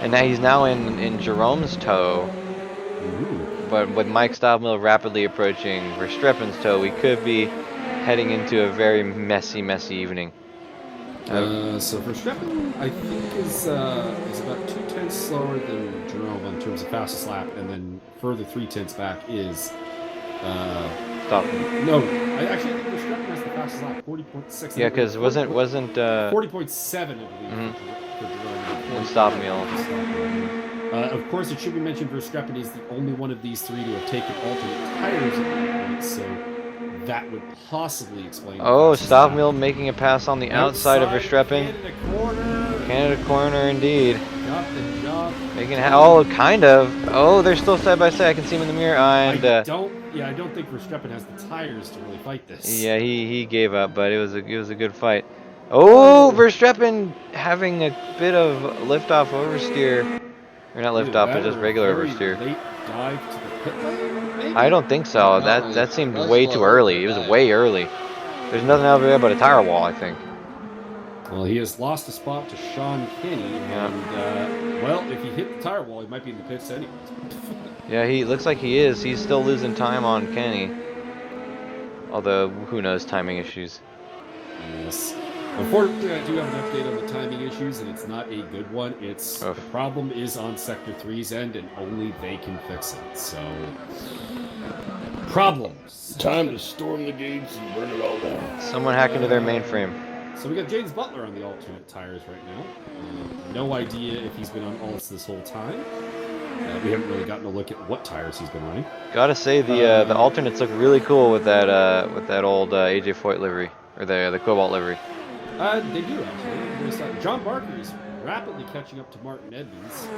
And now he's in Jerome's toe. Ooh. But with Mike Stockmill rapidly approaching Verstappen's toe, we could be heading into a very messy evening. So Verstappen, I think, is about 2/10 slower than Jerome in terms of fastest lap, and then further 3/10 back is Stockmill. No, I actually think Verstappen has the fastest lap, 40.6. Yeah, because wasn't 40.7, I believe, for Jerome. And Stockmill. Of course, it should be mentioned Verstappen is the only one of these 3 to have taken alternate tires at that point, so that would possibly explain. Oh, Stockmill making a pass on the outside of Verstappen. Canada corner indeed. Got the job. Kind of. Oh, they're still side by side. I can see him in the mirror. And I don't think Verstappen has the tires to really fight this. yeah, he gave up, but it was a good fight. Oh, Verstappen having a bit of liftoff oversteer. Or not lift Either off, that but just or a regular very oversteer. late dive to the pit lane, maybe? I don't think so. No, That seemed that was way a too little early. It was dive. way early. There's nothing out there but a tire wall, I think. Well, he has lost a spot to Sean Kenny, and well, if he hit the tire wall, he might be in the pits anyways. Yeah, he looks like he is. He's still losing time on Kenny. Although, who knows, timing issues. Yes. Unfortunately, I do have an update on the timing issues, and it's not a good one. It's Oof. the problem is on Sector 3's end, and only they can fix it. So, problems. Time to storm the gates and burn it all down. Someone hack into their mainframe. So we got James Butler on the alternate tires right now. No idea if he's been on alts this whole time. We haven't really gotten a look at what tires he's been running. Gotta say the alternates look really cool with that old AJ Foyt livery or the Cobalt livery. They do actually. John Barker is rapidly catching up to Martin Edmonds.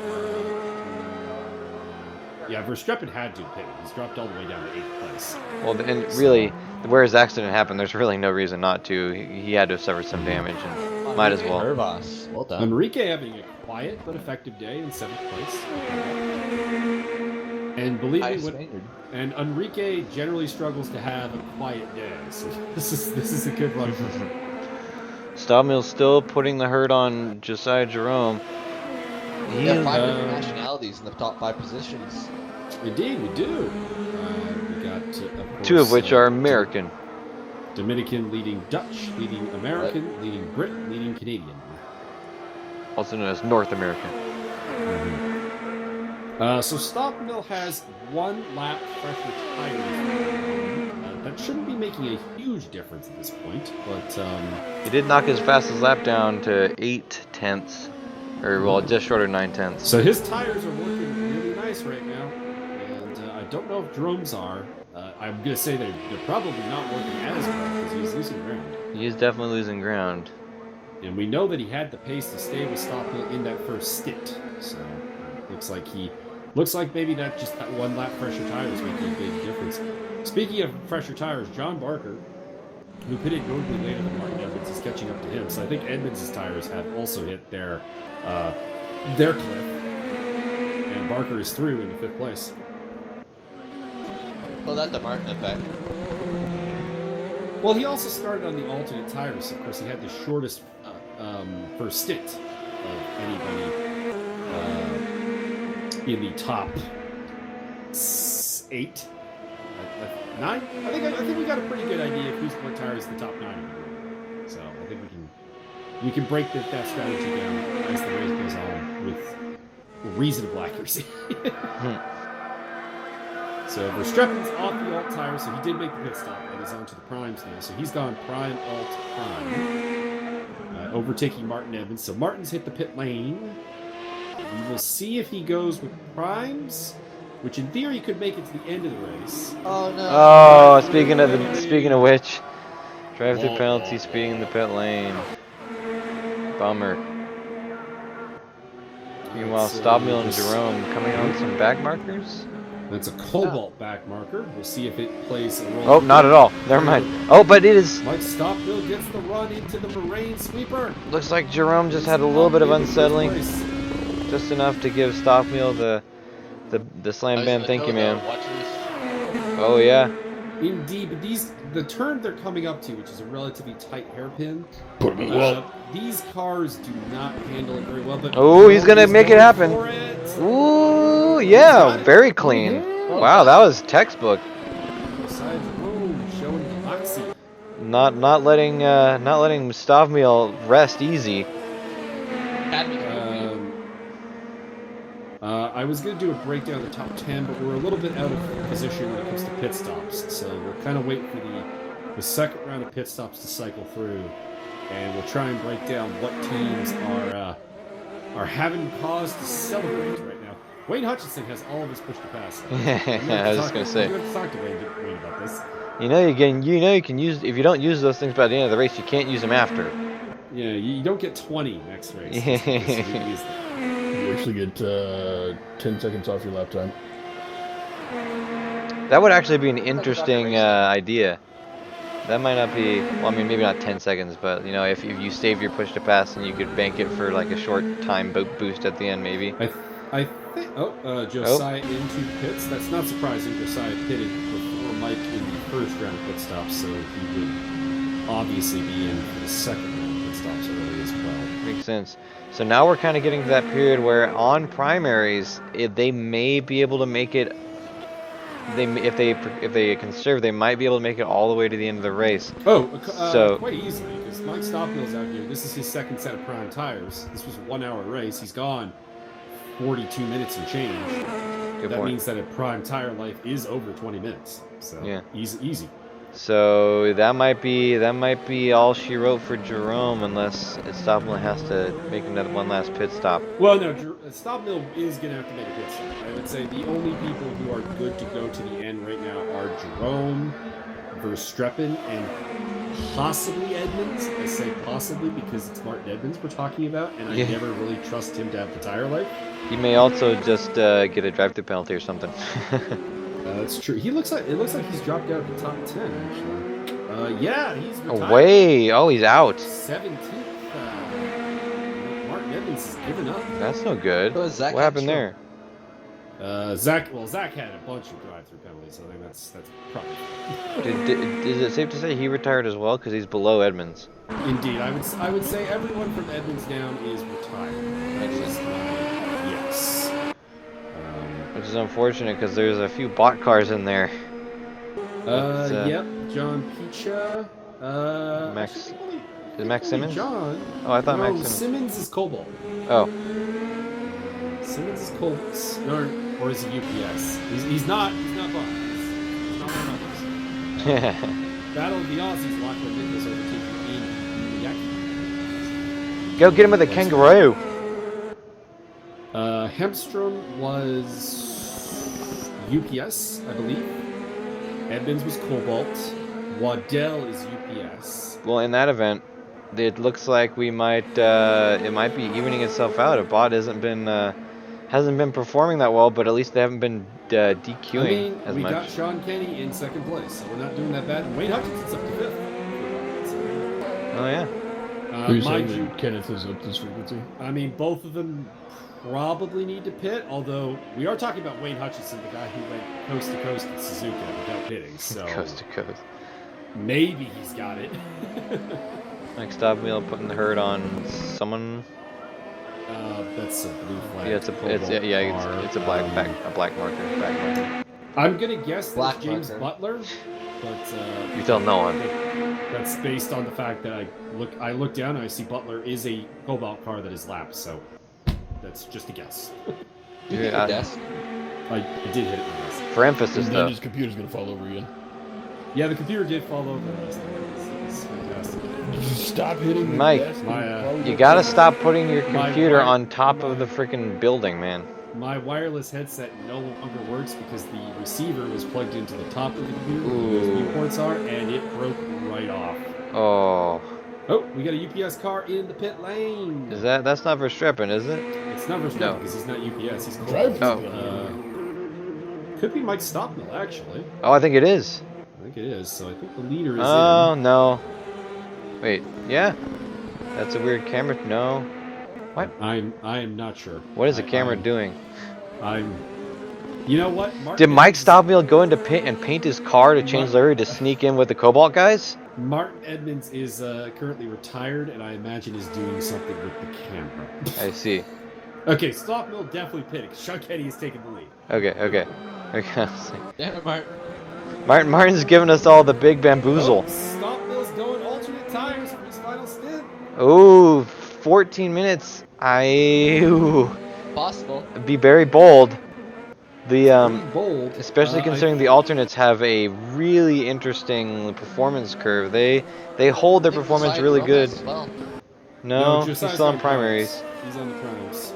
Yeah, Verstappen had to pit. He's dropped all the way down to 8th place. Well, and really, where his accident happened, there's really no reason not to. He had to have suffered some damage, and might as well. Hervas. Well done. Enrique having a quiet but effective day in 7th place. And believe me, and Enrique generally struggles to have a quiet day. So this is a good run for him. Stobmill's still putting the hurt on Josiah Jerome. We got 5 different nationalities in the top 5 positions. Indeed, we do. We got, of course, 2 of which are American. Dominican leading Dutch, leading American, leading Brit, leading Canadian. Also known as North American. So Stockmill has 1 lap fresher tires. That shouldn't be making a huge difference at this point, but He did knock his fastest lap down to 8 tenths. Or, well, just short of 9 tenths. so his tires are working really nice right now, and I don't know if Jerome's are. I'm going to say they're probably not working as well because he's losing ground. He is definitely losing ground. And we know that he had the pace to stay with Stockmill in that first stint. So looks like maybe that 1 lap fresher tire is making a big difference. Speaking of fresher tires, John Barker, who pitted notably later than Martin Edmonds, is catching up to him. So I think Edmonds' tires have also hit their cliff. And Barker is through in the 5th place. Well, that's the Martin effect. Well, he also started on the alternate tires. Of course, he had the shortest first stint of anybody in the top 8, 9. I think we got a pretty good idea of who's what tires the top 9 of the group. So I think we can break that strategy down as the race goes on with reasonable accuracy. So Verstappen's off the alt tire, so he did make the pit stop and is onto the primes now. So he's gone prime, alt, prime, overtaking Martin Evans. So Martin's hit the pit lane. We will see if he goes with primes, which in theory could make it to the end of the race. Oh no! Oh, speaking of which, drive-through penalty, speeding in the pit lane. Bummer. Meanwhile, Stobmill and Jerome coming on some back markers. That's a cobalt back marker. We'll see if it plays a role. Oh, not at all. Never mind. Oh, but it is. Mike Stockmill gets the run into the Moraine sweeper. Looks like Jerome just had a little bit of unsettling, just enough to give Stockmill the slam bam. Thank you, man. Oh yeah. Indeed, but the turn they're coming up to, which is a relatively tight hairpin. Put him in the wall. These cars do not handle it very well. But Oh, he's gonna make it happen. for it. Ooh, yeah, very clean. Wow, that was textbook. Besides Rome showing the moxie. Not letting Stobmill rest easy. I was going to do a breakdown of the top 10, but we're a little bit out of position when it comes to pit stops. So we'll kind of wait for the second round of pit stops to cycle through, and we'll try and break down what teams are having cause to celebrate right now. Wayne Hutchinson has all of his push to pass. I was just gonna say. I'm going to talk to Wayne about this. You know you can use, if you don't use those things by the end of the race, you can't use them after. Yeah, you don't get 20 next race. You actually get 10 seconds off your lap time. That would actually be an interesting idea. That might not be, well, I mean, maybe not 10 seconds, but, you know, if you save your push to pass and you could bank it for like a short time boost at the end, maybe. I think. Josiah into pits. That's not surprising. Josiah pitted before Mike in the first round of pit stops, so he would obviously be in for the second round of pit stops early as well. Makes sense. So now we're kind of getting to that period where on primaries, they may be able to make it. If they conserve, they might be able to make it all the way to the end of the race. So quite easily, because Mike Stockmill's out here. This is his second set of prime tires. This was a 1 hour race. He's gone 42 minutes and change. Good that point. means that a prime tire life is over 20 minutes. So yeah, easy. So that might be all she wrote for Jerome, unless Stockmill has to make one last pit stop. Well, no, Stockmill is going to have to make a pit stop. I would say the only people who are good to go to the end right now are Jerome, Verstappen, and possibly Edmonds. I say possibly because it's Martin Edmonds we're talking about, and I never really trust him to have the tire life. He may also just get a drive-through penalty or something. That's true. It looks like he's dropped out of the top 10, actually. Yeah, he's retired. Away! Oh, he's out. 17th. Martin Evans has given up. That's no good. Oh, Zach What happened there? Zach had a bunch of drive-through penalties. I think that's probably. Is it safe to say he retired as well? Because he's below Edmonds. Indeed, I would say everyone from Edmonds down is retired. Yes. Which is unfortunate because there's a few bot cars in there. Yep. John Picha. Max. Is Max Simmons? John. Oh, I thought no, Max Simmons. Simmons is Cobalt. Oh. Simmons is Cobalt. Or is he UPS? He's not Bob. He's not one of those. Battle of the Aussies. Lachlan Nichols overtaking Yaki. Go get him with a kangaroo. Hemstrom was UPS, I believe. Edmonds was Cobalt. Waddell is UPS. Well, in that event, it looks like it might be evening itself out. If bot hasn't been performing that well, but at least they haven't been DQing as we much. got Sean Kenny in second place, so we're not doing that bad. Wayne Hutchinson's up to fifth. Oh yeah. Are you saying that Kenneth is up this frequency? I mean, both of them probably need to pit, although we are talking about Wayne Hutchinson, the guy who went coast to coast at Suzuka without pitting. So Coast to coast. Maybe he's got it. Next stop, we'll putting the herd on someone. That's a blue flag. Yeah, it's a black marker. I'm gonna guess Black that's James marker. Butler, but You tell no one. that's based on the fact that I look down and I see Butler is a Cobalt car that is lapped, so that's just a guess. You hit your desk? I did hit it with this. For emphasis, And then though. his computer's gonna fall over again. Yeah, the computer did fall over last time. It's fantastic. Stop hitting the Mike, desk. You gotta stop putting your computer my- on top of the freaking building, man. My wireless headset no longer works because the receiver was plugged into the top of the computer where the USB ports are, and it broke right off. Oh, Oh, we got a UPS car in the pit lane. that's not Verstappen, is it? It's not Verstappen No. because he's not UPS. He's Drive Cobalt. through Could be Mike Stockmill, actually. Oh, I think it is. I think it is. So I think the leader is Oh in. no. Wait, yeah. That's a weird camera. No. What? I am not sure. What is the camera doing? You know what? Did Mike Stockmill go into pit and paint his car to change livery to sneak in with the Cobalt guys? Martin Edmonds is currently retired, and I imagine is doing something with the camera. I see. Okay, Stockmill definitely pitted. Sean Kenny is taking the lead. Okay. Damn it, Martin. Martin's giving us all the big bamboozle. Oh, Stockmill's going alternate tires for his final stint. Ooh, 14 minutes. Ooh. Possible. Be very bold. The Bold. especially considering the alternates have a really interesting performance curve. They hold their I think performance Josiah really Jerome good. has as well. No, he's Josiah's still on on primaries. He's on the primaries.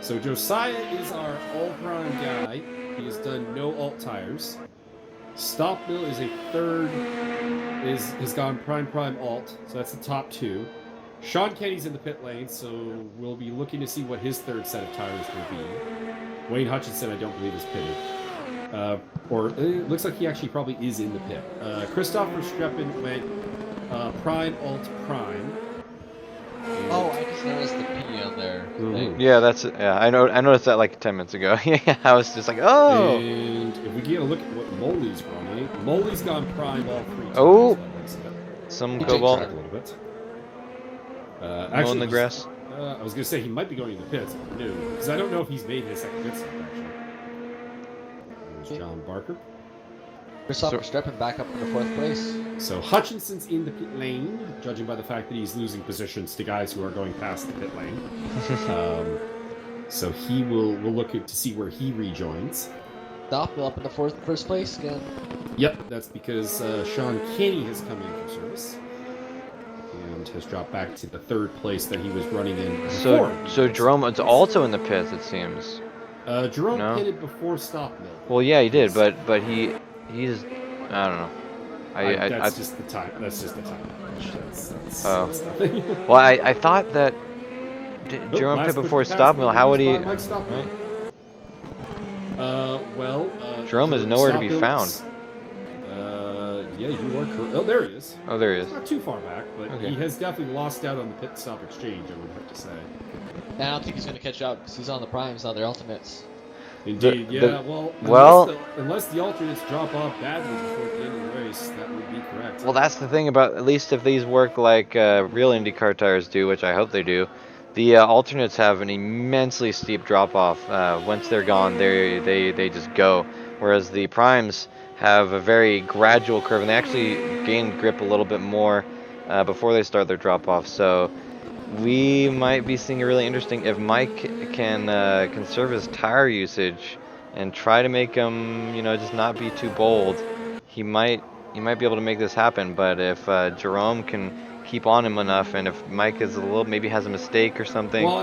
So Josiah is our all-prime guy. He has done no alt tires. Stockmill is a third. Has gone prime alt. So that's the top two. Sean Kenny's in the pit lane, so we'll be looking to see what his third set of tires will be. Wayne Hutchinson, I don't believe, is pitted. Or it looks like he actually probably is in the pit. Christopher Streppen went prime alt prime. Oh, I just noticed the P on there. Mhm. Yeah, I know. I noticed that like 10 minutes ago. Yeah, I was just like, oh, And if we get a look at what Molly's running, Molly's gone prime all 3 times. Oh. by the looks of it. some He cobalt takes A little bit. mowing the grass. I was gonna say he might be going to the pits. No, because I don't know if he's made his second pit stop actually. There's John Barker. Christopher Streppin back up in the 4th place. So Hutchinson's in the pit lane, judging by the fact that he's losing positions to guys who are going past the pit lane. So we'll look to see where he rejoins. Stockmill up in the first place again. Yep, that's because Sean Kenny has come in for service and has dropped back to the 3rd place that he was running in before. So Jerome is also in the pits, it seems. Jerome No? pitted before Stockmill. Well, yeah, he did, but he's I don't know. That's just the time. That's just the time. That's Oh. stuff. Well, I thought that Jerome last pit before quick pass Stockmill. How would he? by Mike Stockmill. Right? Jerome is nowhere to be found. Yeah, you are correct. Oh, there he is. Oh, there he is. Not too far back, but Okay. he has definitely lost out on the pit stop exchange, I would have to say. And I don't think he's going to catch up because he's on the primes, not their alternates. Indeed, The- yeah. Unless the alternates drop off badly before the end of the race, that would be correct. Well, that's the thing about, at least if these work like real IndyCar tires do, which I hope they do, the alternates have an immensely steep drop-off. Once they're gone, they just go. Whereas the primes have a very gradual curve, and they actually gain grip a little bit more before they start their drop-off. So we might be seeing a really interesting, if Mike can conserve his tire usage and try to make him, just not be too bold, he might be able to make this happen. But if Jerome can keep on him enough, and if Mike is maybe has a mistake or something. Well,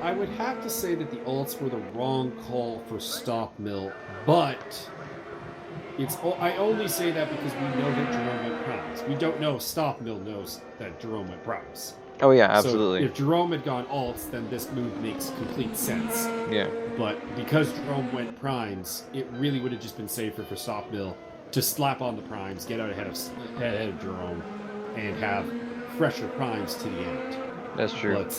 I would have to say that the alts were the wrong call for Stockmill, but I only say that because we know that Jerome went primes. We don't know if Stockmill knows that Jerome went primes. Oh yeah, absolutely. So if Jerome had gone alts, then this move makes complete sense. Yeah. But because Jerome went primes, it really would have just been safer for Stockmill to slap on the primes, get out ahead of Jerome, and have fresher primes to the end. That's true. But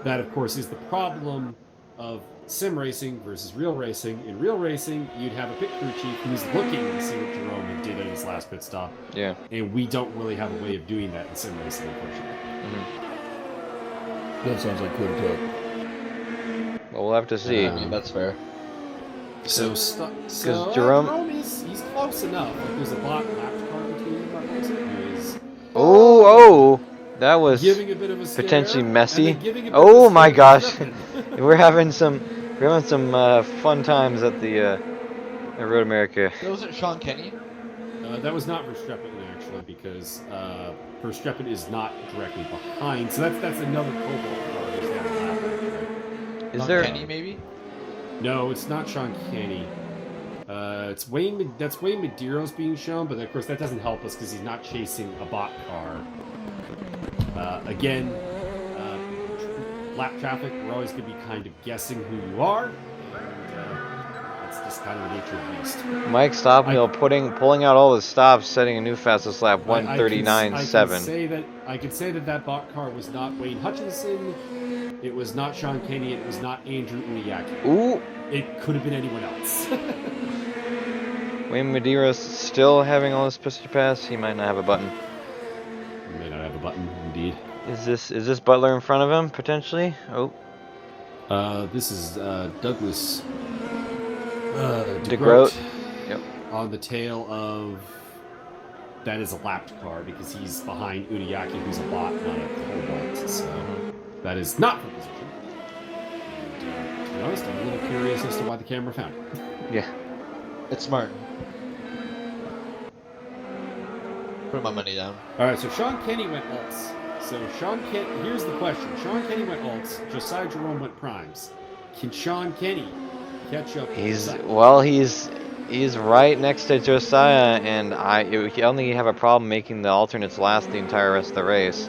that, of course, is the problem of sim racing versus real racing. In real racing, you'd have a pit crew chief who's looking to see what Jerome did at his last pit stop. Yeah. And we don't really have a way of doing that in sim racing, unfortunately. That sounds like clear cut. Well, we'll have to see. I mean, that's fair. So Jerome he's close enough. Like, there's a lap car between him, who is Oh, that was giving a bit of a scare, potentially messy. and then giving a bit Oh of a my scare gosh, to Streppin. we're having some fun times at the at Road America. That wasn't Sean Kenny. That was not Verstappen actually, because Verstappen is not directly behind. So that's another Cobalt car who's down the lap, actually. Is Sean there? Kenny, maybe? No, it's not Sean Kenny. That's Wayne Medeiros being shown, but of course that doesn't help us because he's not chasing a bot car. Again, lap traffic, we're always going to be kind of guessing who you are. And that's just kind of the nature of the beast. Mike Stockmill pulling out all the stops, setting a new fastest lap, 1:39.7. I could say that bot car was not Wayne Hutchinson, it was not Sean Kenny, it was not Andrew Uniacki. Ooh, It could have been anyone else. Wayne Medeiros still having all his pistol pass. He might not have a button. He may not have a button, indeed. Is this Butler in front of him potentially? Oh, This is Douglas DeGroat. Yep. on the tail of... That is a lapped car because he's behind Uniacki, who's a bot, not a Cobalt. So that is not for position. And, to be honest, I'm a little curious as to why the camera found it. Yeah. It's smart. Put my money down. All right, so Sean Kenny went alts. Here's the question: Sean Kenny went alts. Josiah Jerome went primes. Can Sean Kenny catch up? He's right next to Josiah, and he only have a problem making the alternates last the entire rest of the race.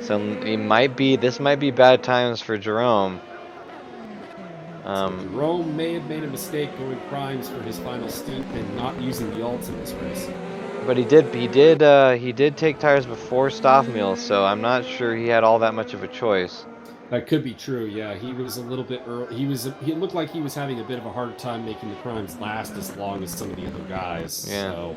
So this might be bad times for Jerome. Jerome may have made a mistake going primes for his final stint and not using the alts in this race. But he did take tires before Stockmill, so I'm not sure he had all that much of a choice. That could be true. Yeah, he was a little bit early. He looked like he was having a bit of a hard time making the primes last as long as some of the other guys. Yeah. So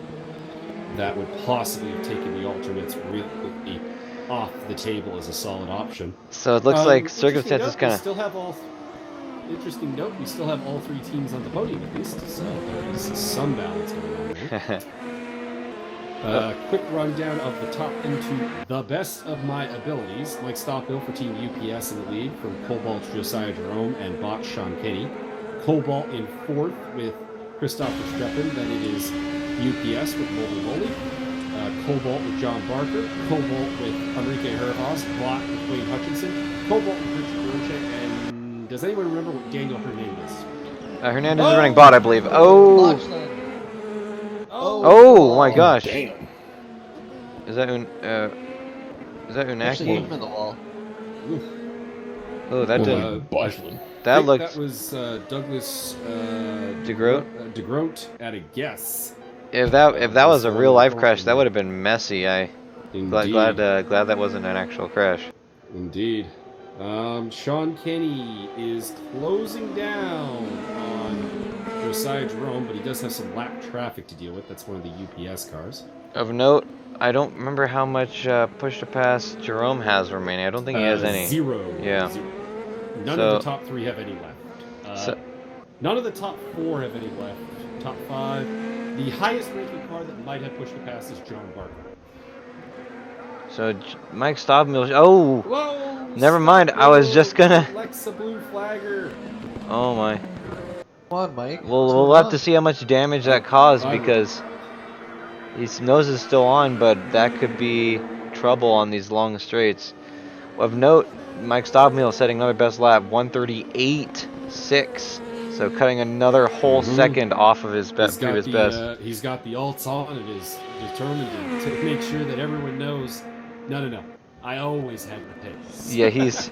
that would possibly have taken the alternates really off the table as a solid option. So it looks like Interesting circumstances note, kind we of. still have all. Interesting note: we still have all three teams on the podium at least, so there is some balance going on there. Quick rundown of the top into the best of my abilities. Mike Stockville for Team UPS in the lead from Cobalt Josiah Jerome and Bot Sean Kenny. Cobalt in fourth with Christopher Streppen. Then it is UPS with Moly Moly. Cobalt with John Barker. Cobalt with Enrique Hervas. Bot with Wayne Hutchinson. Cobalt with Richard Burchett. And does anyone remember what Daniel Hernandez? Hernandez is running bot, I believe. Oh! Lachlan. Oh my gosh! Damn. Is that Actually hit him Unaki? in the wall. Oof. Oh, that didn't. Boshlin. That looked. That was Douglas DeGroat? DeGroat at a guess. If that was a real life crash, that would have been messy. Indeed. Glad that wasn't an actual crash. Indeed. Sean Kenny is closing down on Josiah Jerome, but he does have some lap traffic to deal with. That's one of the UPS cars. Of note, I don't remember how much push to pass Jerome has remaining. I don't think he has any. 0. Yeah. 0. None of the top 3 have any left. None of the top 4 have any left. Top 5. The highest ranking car that might have pushed to pass is John Barker. So Mike Stobbmill. Oh, Whoa! never mind. I was just gonna. Alexa Blue Flagger. Oh my. Come on, Mike. We'll have to see how much damage that caused because his nose is still on, but that could be trouble on these long straights. Of note, Mike Stobbmill setting another best lap, 138.6. So cutting another whole second off of his previous best. He's got the alts on and is determined to make sure that everyone knows. No. I always have the pace. Yeah, he's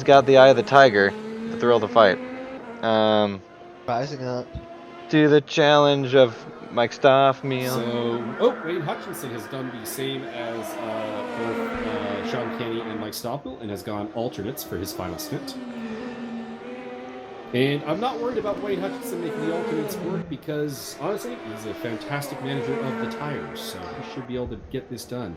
got the eye of the tiger, the thrill of the fight. Rising up. To the challenge of Mike Stoffmeal. So, Wayne Hutchinson has done the same as both Sean Kenny and Mike Stoppel and has gone alternates for his final stint. And I'm not worried about Wayne Hutchinson making the alternates work because, honestly, he's a fantastic manager of the tires, so he should be able to get this done.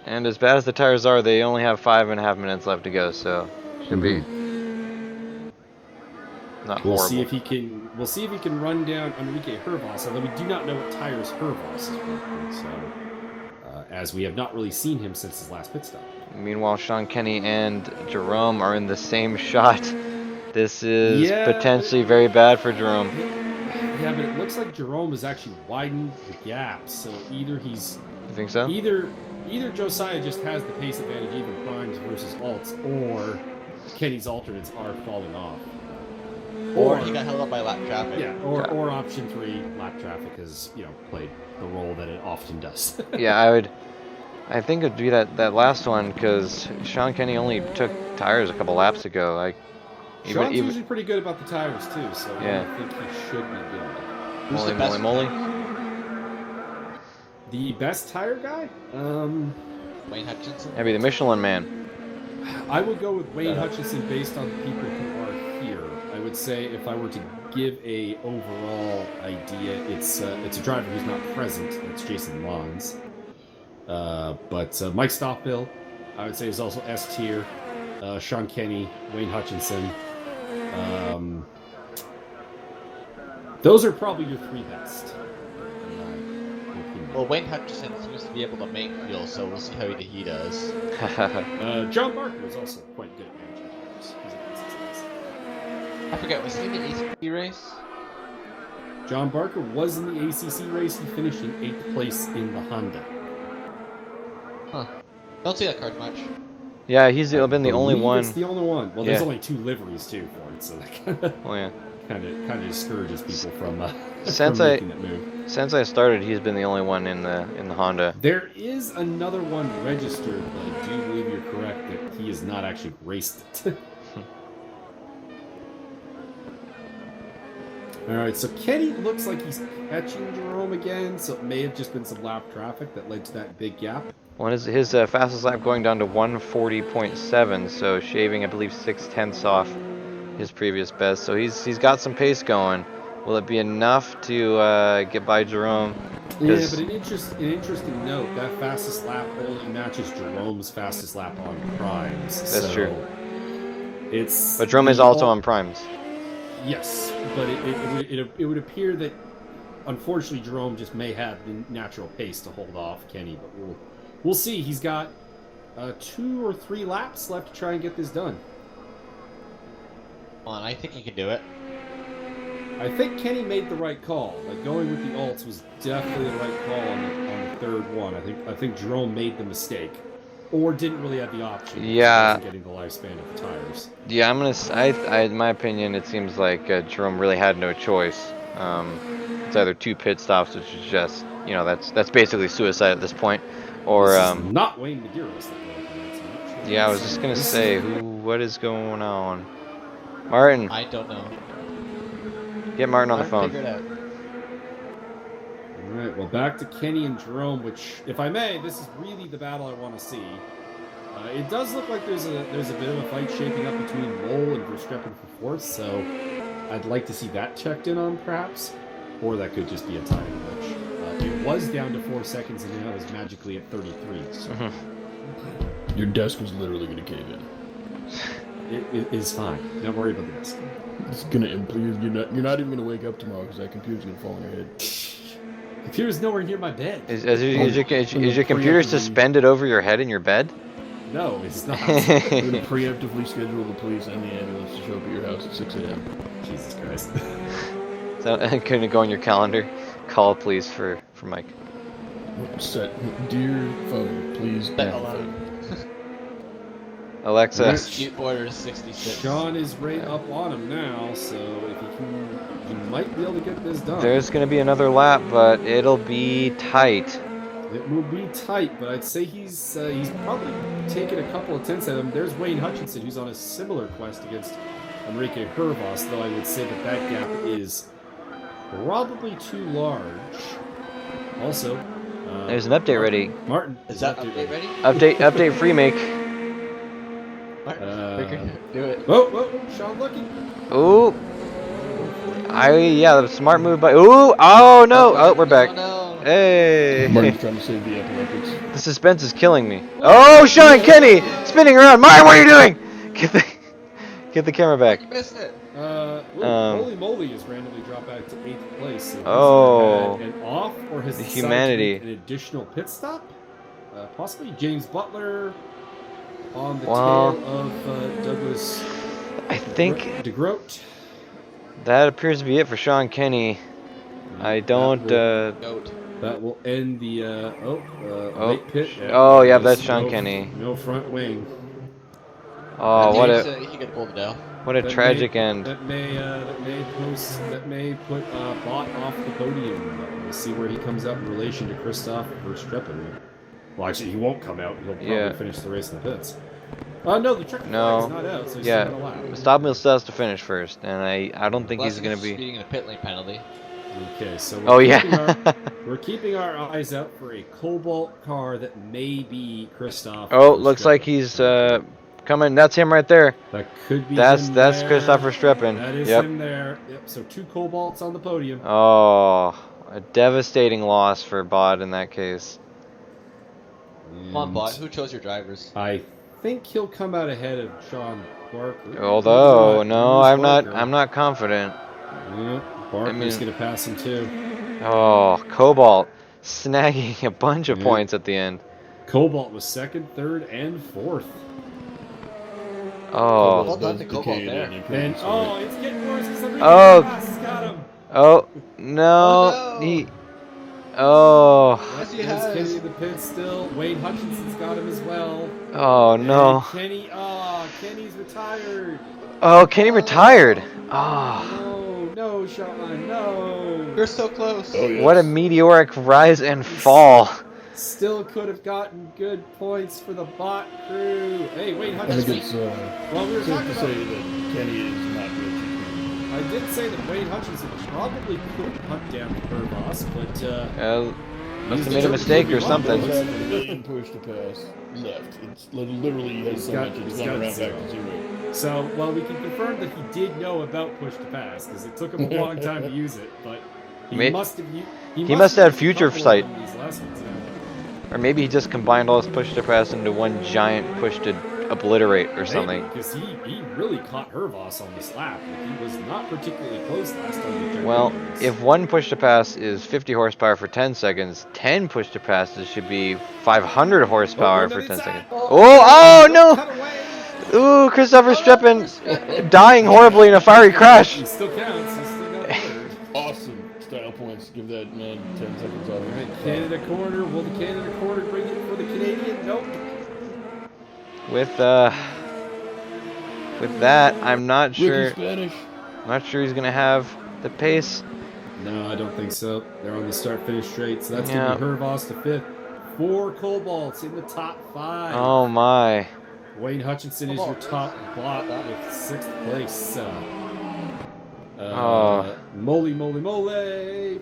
And as bad as the tires are, they only have 5.5 minutes left to go, so should be not We'll horrible. see if he can run down Enrique Hervas, although we do not know what tires Hervas is working, so as we have not really seen him since his last pit stop. Meanwhile, Sean Kenny and Jerome are in the same shot. This is potentially very bad for Jerome. Yeah, but it looks like Jerome has actually widened the gap, so either he's You think so? Either Josiah just has the pace advantage, even primes versus alts, or Kenny's alternates are falling off. Or he got held up by lap traffic. Yeah, or option 3, lap traffic has played the role that it often does. Yeah, I think it'd be that last one because Sean Kenny only took tires a couple laps ago. Like, Sean's usually pretty good about the tires too, so Yeah. I think he should be good. Who's Moly, the best moly, moly. The best tire guy? Wayne Hutchinson. Maybe the Michelin Man. I would go with Wayne Hutchinson based on the people who are here. I would say if I were to give a overall idea, it's a driver who's not present. It's Jason Lons. But Mike Stockville, I would say, is also S tier. Sean Kenny, Wayne Hutchinson. Those are probably your 3 best. in my opinion. Well, Wayne Hutchinson seems to be able to make fuel, so we'll see how he does. John Barker is also quite good at managing tires. He's a good success. I forget, was he in the ACC race? John Barker was in the ACC race. He finished in 8th place in the Honda. Huh. Don't see that card much. Yeah, he's been the only Believe one. It's the only one. Well, Yeah. there's only 2 liveries too for it, so that Oh yeah. kind of discourages people from Since making that move. Since I started, he's been the only one in the Honda. There is another one registered, but I do believe you're correct that he has not actually raced it. All right, so Kenny looks like he's catching Jerome again, so it may have just been some lap traffic that led to that big gap. Well, his fastest lap going down to 140.7, so shaving, I believe, 0.6 off his previous best. So he's got some pace going. Will it be enough to get by Jerome? Yeah, but an interesting note, that fastest lap only matches Jerome's fastest lap on primes. That's true. But Jerome is also on primes. Yes, but it would appear that unfortunately Jerome just may have the natural pace to hold off Kenny, but we'll see. He's got 2 or 3 laps left to try and get this done. Come on, I think he can do it. I think Kenny made the right call. Like, going with the alts was definitely the right call on the third one. I think Jerome made the mistake, or didn't really have the option. Yeah. Getting the lifespan of the tires. Yeah, in my opinion, it seems like Jerome really had no choice. It's either 2 pit stops, which is just, you know, that's basically suicide at this point, or this is not Wayne Medeiros. Yeah, I was just gonna say, what is going on? Martin. I don't know. Get Martin on the phone. Figure it out. All right, well, back to Kenny and Jerome, which, if I may, this is really the battle I want to see. It does look like there's a bit of a fight shaping up between Mole and Verstappen for 4th, so I'd like to see that checked in on, perhaps. Or that could just be a time glitch. It was down to 4 seconds, and now it's magically at 33. So. Your desk was literally going to cave in. It is fine. Don't worry about the desk. It's gonna implode. You're not even gonna wake up tomorrow because that computer's gonna fall on your head. Computer's nowhere near my bed. Is your computer suspended over your head in your bed? No, it's not. We're gonna preemptively schedule the police and the ambulance to show up at your house at 6 a.m. Jesus Christ. So I'm gonna go on your calendar, call police for Mike. Set, dear phone, please. Alexa. Execute order 66. Sean is right up on him now, so if he can, he might be able to get this done. There's gonna be another lap, but it'll be tight. It will be tight, but I'd say he's probably taken a couple of tenths at him. There's Wayne Hutchinson, who's on a similar quest against Enrique Hervas, though I would say that gap is probably too large. Also, there's an update ready. Martin, Is that update ready? Update free make. Do it. Oh, Sean looking. Ooh. The smart move by. Ooh. Oh no. Oh, we're back. Oh, no. Hey. Martin's trying to save the epileptics. The suspense is killing me. Oh, Sean Kenny spinning around. Martin, what are you doing? Get the camera back. You missed it. Holy moly has randomly dropped back to 8th place. So Oh. had an off, or has The decided humanity. to make an additional pit stop? Possibly James Butler on the Well, tail of Douglas I think DeGroat. that appears to be it for Sean Kenny. I don't. Note. That will end the late pit. Oh, yeah, that's There's Sean Kenny. No front wing. Oh, He could pull it down. what a tragic end. That may put Bott off the podium. We'll see where he comes out in relation to Christoph Verstappen. Well, actually, he won't come out. He'll probably finish the race in the pits. No, the checker flag is not out, so he's still got a lap. Stop Mill still has to finish first, and I don't think Unless he's gonna be. speeding in a pit lane penalty. Okay, so we're keeping our eyes out for a Cobalt car that may be Christoph. Oh, looks like he's coming. That's him right there. That could be. That's there. Christopher Streppin. That is Yep. him there. Yep. So 2 Cobalts on the podium. Oh, a devastating loss for Bod in that case. Come on, Bot. Who chose your drivers? I think he'll come out ahead of Sean Barker. Although, no, I'm Barker. not confident. Yeah, Barker's gonna pass him too. Oh, Cobalt snagging a bunch of points at the end. Cobalt was 2nd, 3rd, and 4th. Oh. Well done to Cobalt there. And it's getting worse because Enrique Oh. has got him. Oh no, Oh, no. he. Oh. Yes, he There's Kenny has. in the pit still. Wayne Hutchinson's got him as well. Oh no. And Kenny's retired. Oh, Kenny retired. Oh. No, Sean, no. You're so close. Oh, yes. What a meteoric rise and fall. Still could have gotten good points for the bot crew. Hey, Wayne I think Hutchinson. it's Well, we were safe talking to about. say that Kenny is not rich. I did say that Wayne Hutchinson probably could hunt down Hervas, but Must have made a mistake or something. Does have a million push to pass left. It's literally has so much. It's gone around back to 0. So, well, we can confirm that he did know about push to pass because it took him a long time to use it, but he must have. He must have had future couple sight. of these lessons, yeah. Or maybe he just combined all his push to pass into one giant push to obliterate or something. Because he really caught Hervos on this lap. He was not particularly close last time. He tried Well, doing this. if one push to pass is 50 horsepower for 10 seconds, 10 push to passes should be 500 horsepower for 10 seconds. Oh no! Cut away. Ooh, Christopher Streppen dying horribly in a fiery crash. He still counts. He's still got third. Awesome style points. Give that man 10 seconds off. All right, Canada corner. Will the Canada corner bring it for the Canadian? Nope. With that, I'm not sure. Ricky Spanish. I'm not sure he's gonna have the pace. No, I don't think so. They're on the start-finish straight, so that's Yeah. going to be Hervos to 5th. 4 Cobalts in the top 5. Oh my. Wayne Hutchinson is your top bot with 6th place. Moly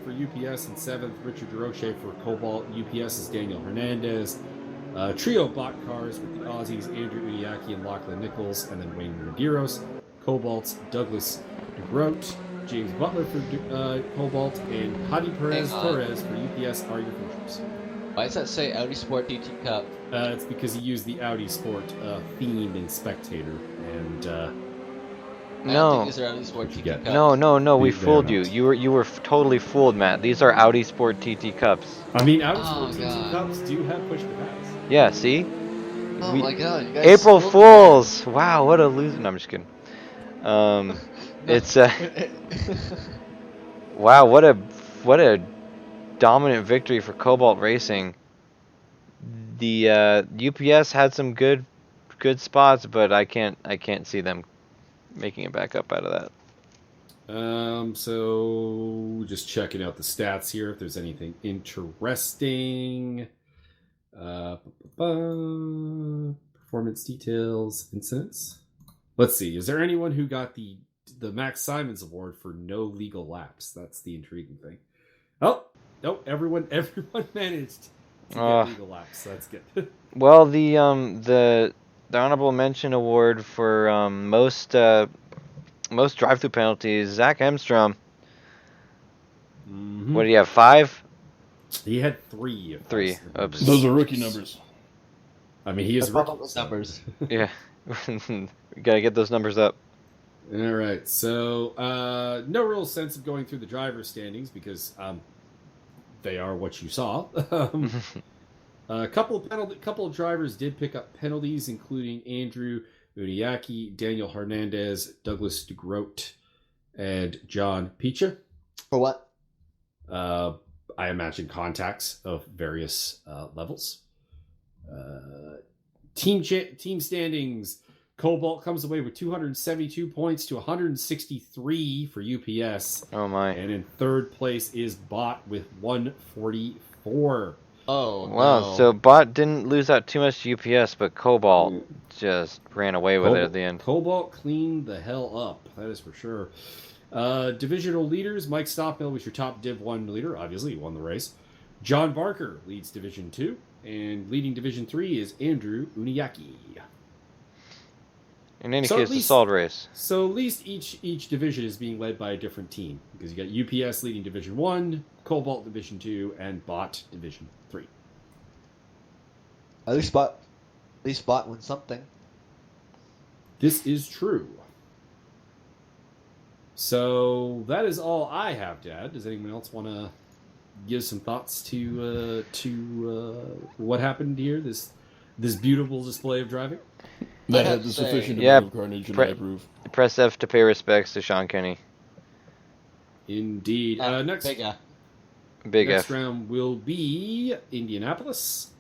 for UPS in 7th. Richard DeRoche for Cobalt. UPS is Daniel Hernandez. Trio bot cars with the Aussies, Andrew Udiaki and Lachlan Nichols, and then Wayne Medeiros. Cobalt's Douglas DeGroat. James Butler for Cobalt, and Hadi Perez Torres for UPS are your finishers. Why does that say Audi Sport DT Cup? It's because he used the Audi Sport theme in Spectator, and I don't No. think these are Audi Sport TT Cup. No, we They're fooled you. not. You were totally fooled, Matt. These are Audi Sport TT Cups. I mean, Audi Oh, Sport TT God. Cups do have push to pass. Yeah, see? Oh We- my god, you guys April sold Fools! Wow, what a loser. No, I'm just kidding. It's wow, what a dominant victory for Cobalt Racing. The UPS had some good spots, but I can't see them making it back up out of that. So just checking out the stats here if there's anything interesting. Performance details, incidents. Let's see. Is there anyone who got the Max Simons Award for no legal lapse? That's the intriguing thing. Oh, no, everyone managed to get legal lapse. So that's good. Well, the honorable mention award for most drive-through penalties, Zach Hemstrom. Mhm. What do you have? 5? He had 3. 3. Oops. Those are rookie numbers. I mean, he is That's rookie. those numbers. Yeah, we gotta get those numbers up. All right, so no real sense of going through the driver's standings because they are what you saw. A couple of drivers did pick up penalties, including Andrew Udiaki, Daniel Hernandez, Douglas DeGroat, and John Picha. For what? I imagine contacts of various levels. Team standings. Cobalt comes away with 272 points to 163 for UPS. Oh my. And in third place is Bot with 144. Oh, Wow, no. so Bot didn't lose out too much to UPS, but Cobalt just ran away with it at the end. Cobalt cleaned the hell up. That is for sure. Divisional leaders. Mike Stockmill was your top Div 1 leader. Obviously, he won the race. John Barker leads Division 2. And leading Division 3 is Andrew Uniacki. In any So at case, a least- solid race. So at least each division is being led by a different team. Because you got UPS leading Division 1, Cobalt Division 2, and Bot Division 3. At least Bot wins something. This is true. So that is all I have, Dad. Does anyone else want to give some thoughts to what happened here? This beautiful display of driving. That have had to the say- sufficient Yeah, amount of carnage, and I approve. Press F to pay respects to Sean Kenny. Indeed. Next Big Big next F. round will be Indianapolis,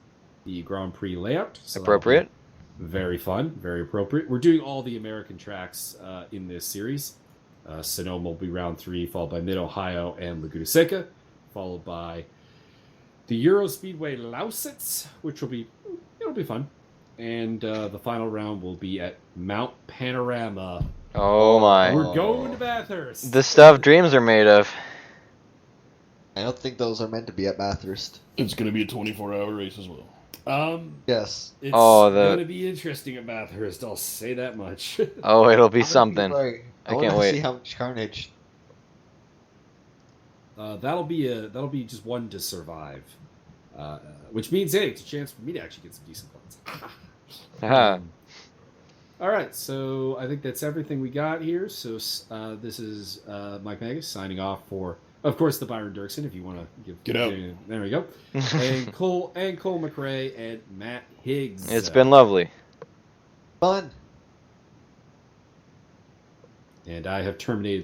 the Grand Prix layout. So that'll be Appropriate. very fun, very appropriate. We're doing all the American tracks in this series. Sonoma will be round 3, followed by Mid-Ohio and Laguna Seca, followed by the Euro Speedway Lausitz, which will be, it'll be fun. And the final round will be at Mount Panorama. Oh my. We're going to Bathurst. The stuff dreams are made of. I don't think those are meant to be at Bathurst. It's going to be a 24-hour race as well. Yes. It's Oh, going to be interesting at Bathurst. I'll say that much. Oh, it'll be How many something. people I I want can't to wait. see how much carnage. That'll be just one to survive, which means hey, it's a chance for me to actually get some decent points. Haha. All right, so I think that's everything we got here. So this is Mike Magus signing off for, of course, the Byron Dirksen. If you want to Get out. there we go. and Cole McRae and Matt Higgs. It's been lovely. Fun. And I have terminated.